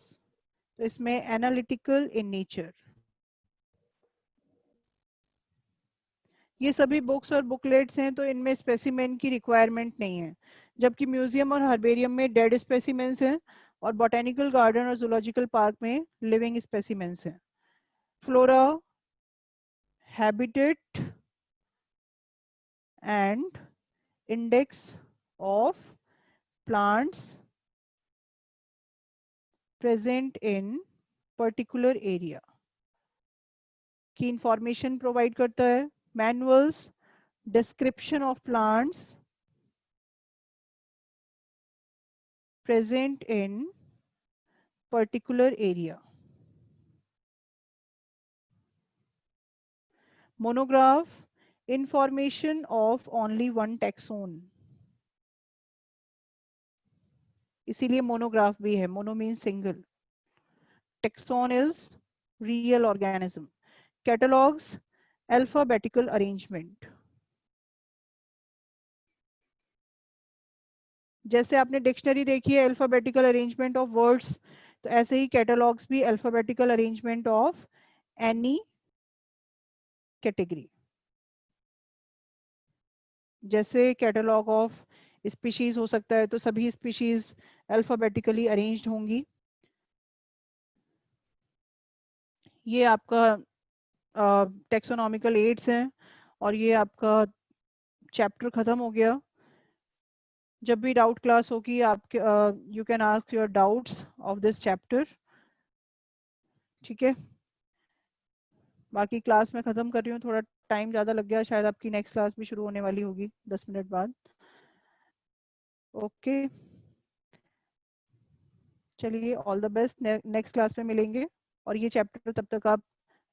[SPEAKER 1] तो इसमें एनालिटिकल इन नेचर। ये सभी बुक्स और बुकलेट्स हैं, तो इनमें स्पेसिमेन की रिक्वायरमेंट नहीं है, जबकि म्यूजियम और हर्बेरियम में डेड स्पेसिमेंस हैं और बॉटेनिकल गार्डन और जूलॉजिकल पार्क में लिविंग स्पेसिमेंस हैं। Flora, habitat and index of plants present in particular area की इंफॉर्मेशन प्रोवाइड करता है। Manuals, description of plants present in particular area. Monograph, information of only one taxon, इसीलिए monograph भी है, mono means single, taxon is real organism. Catalogs, alphabetical arrangement, जैसे आपने dictionary देखी है अल्फाबेटिकल अरेंजमेंट ऑफ वर्ड्स, तो ऐसे ही कैटलॉग्स भी alphabetical arrangement of any category. जैसे कैटलॉग ऑफ स्पीशीज हो सकता है, तो सभी स्पीशीज अल्फाबेटिकली अरेंज्ड होंगी। ये आपका टेक्सोनॉमिकल एड्स हैं और ये आपका चैप्टर खत्म हो गया। जब भी डाउट क्लास होगी आप you can ask your doubts of this chapter, ठीक है। बाकी क्लास में खत्म कर रही हूँ, थोड़ा टाइम ज़्यादा लग गया, शायद आपकी नेक्स्ट क्लास भी शुरू होने वाली होगी 10 मिनट बाद। ओके, चलिए, all the best, next class में मिलेंगे। और ये चैप्टर तब तक आप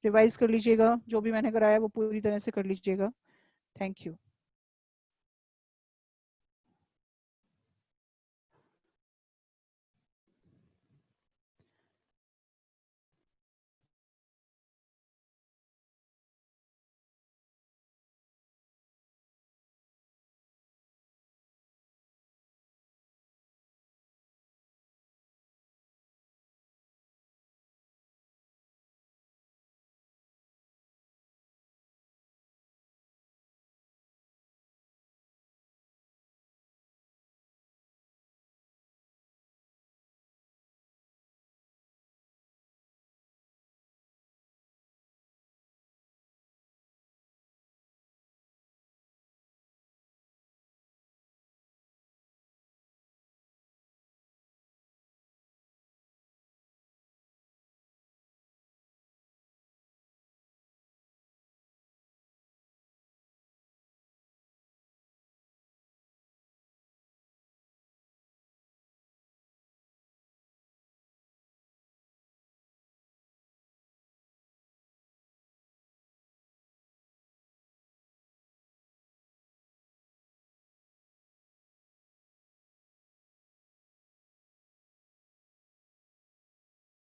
[SPEAKER 1] रिवाइज कर लीजिएगा, जो भी मैंने कराया वो पूरी तरह से कर लीजिएगा। Thank you.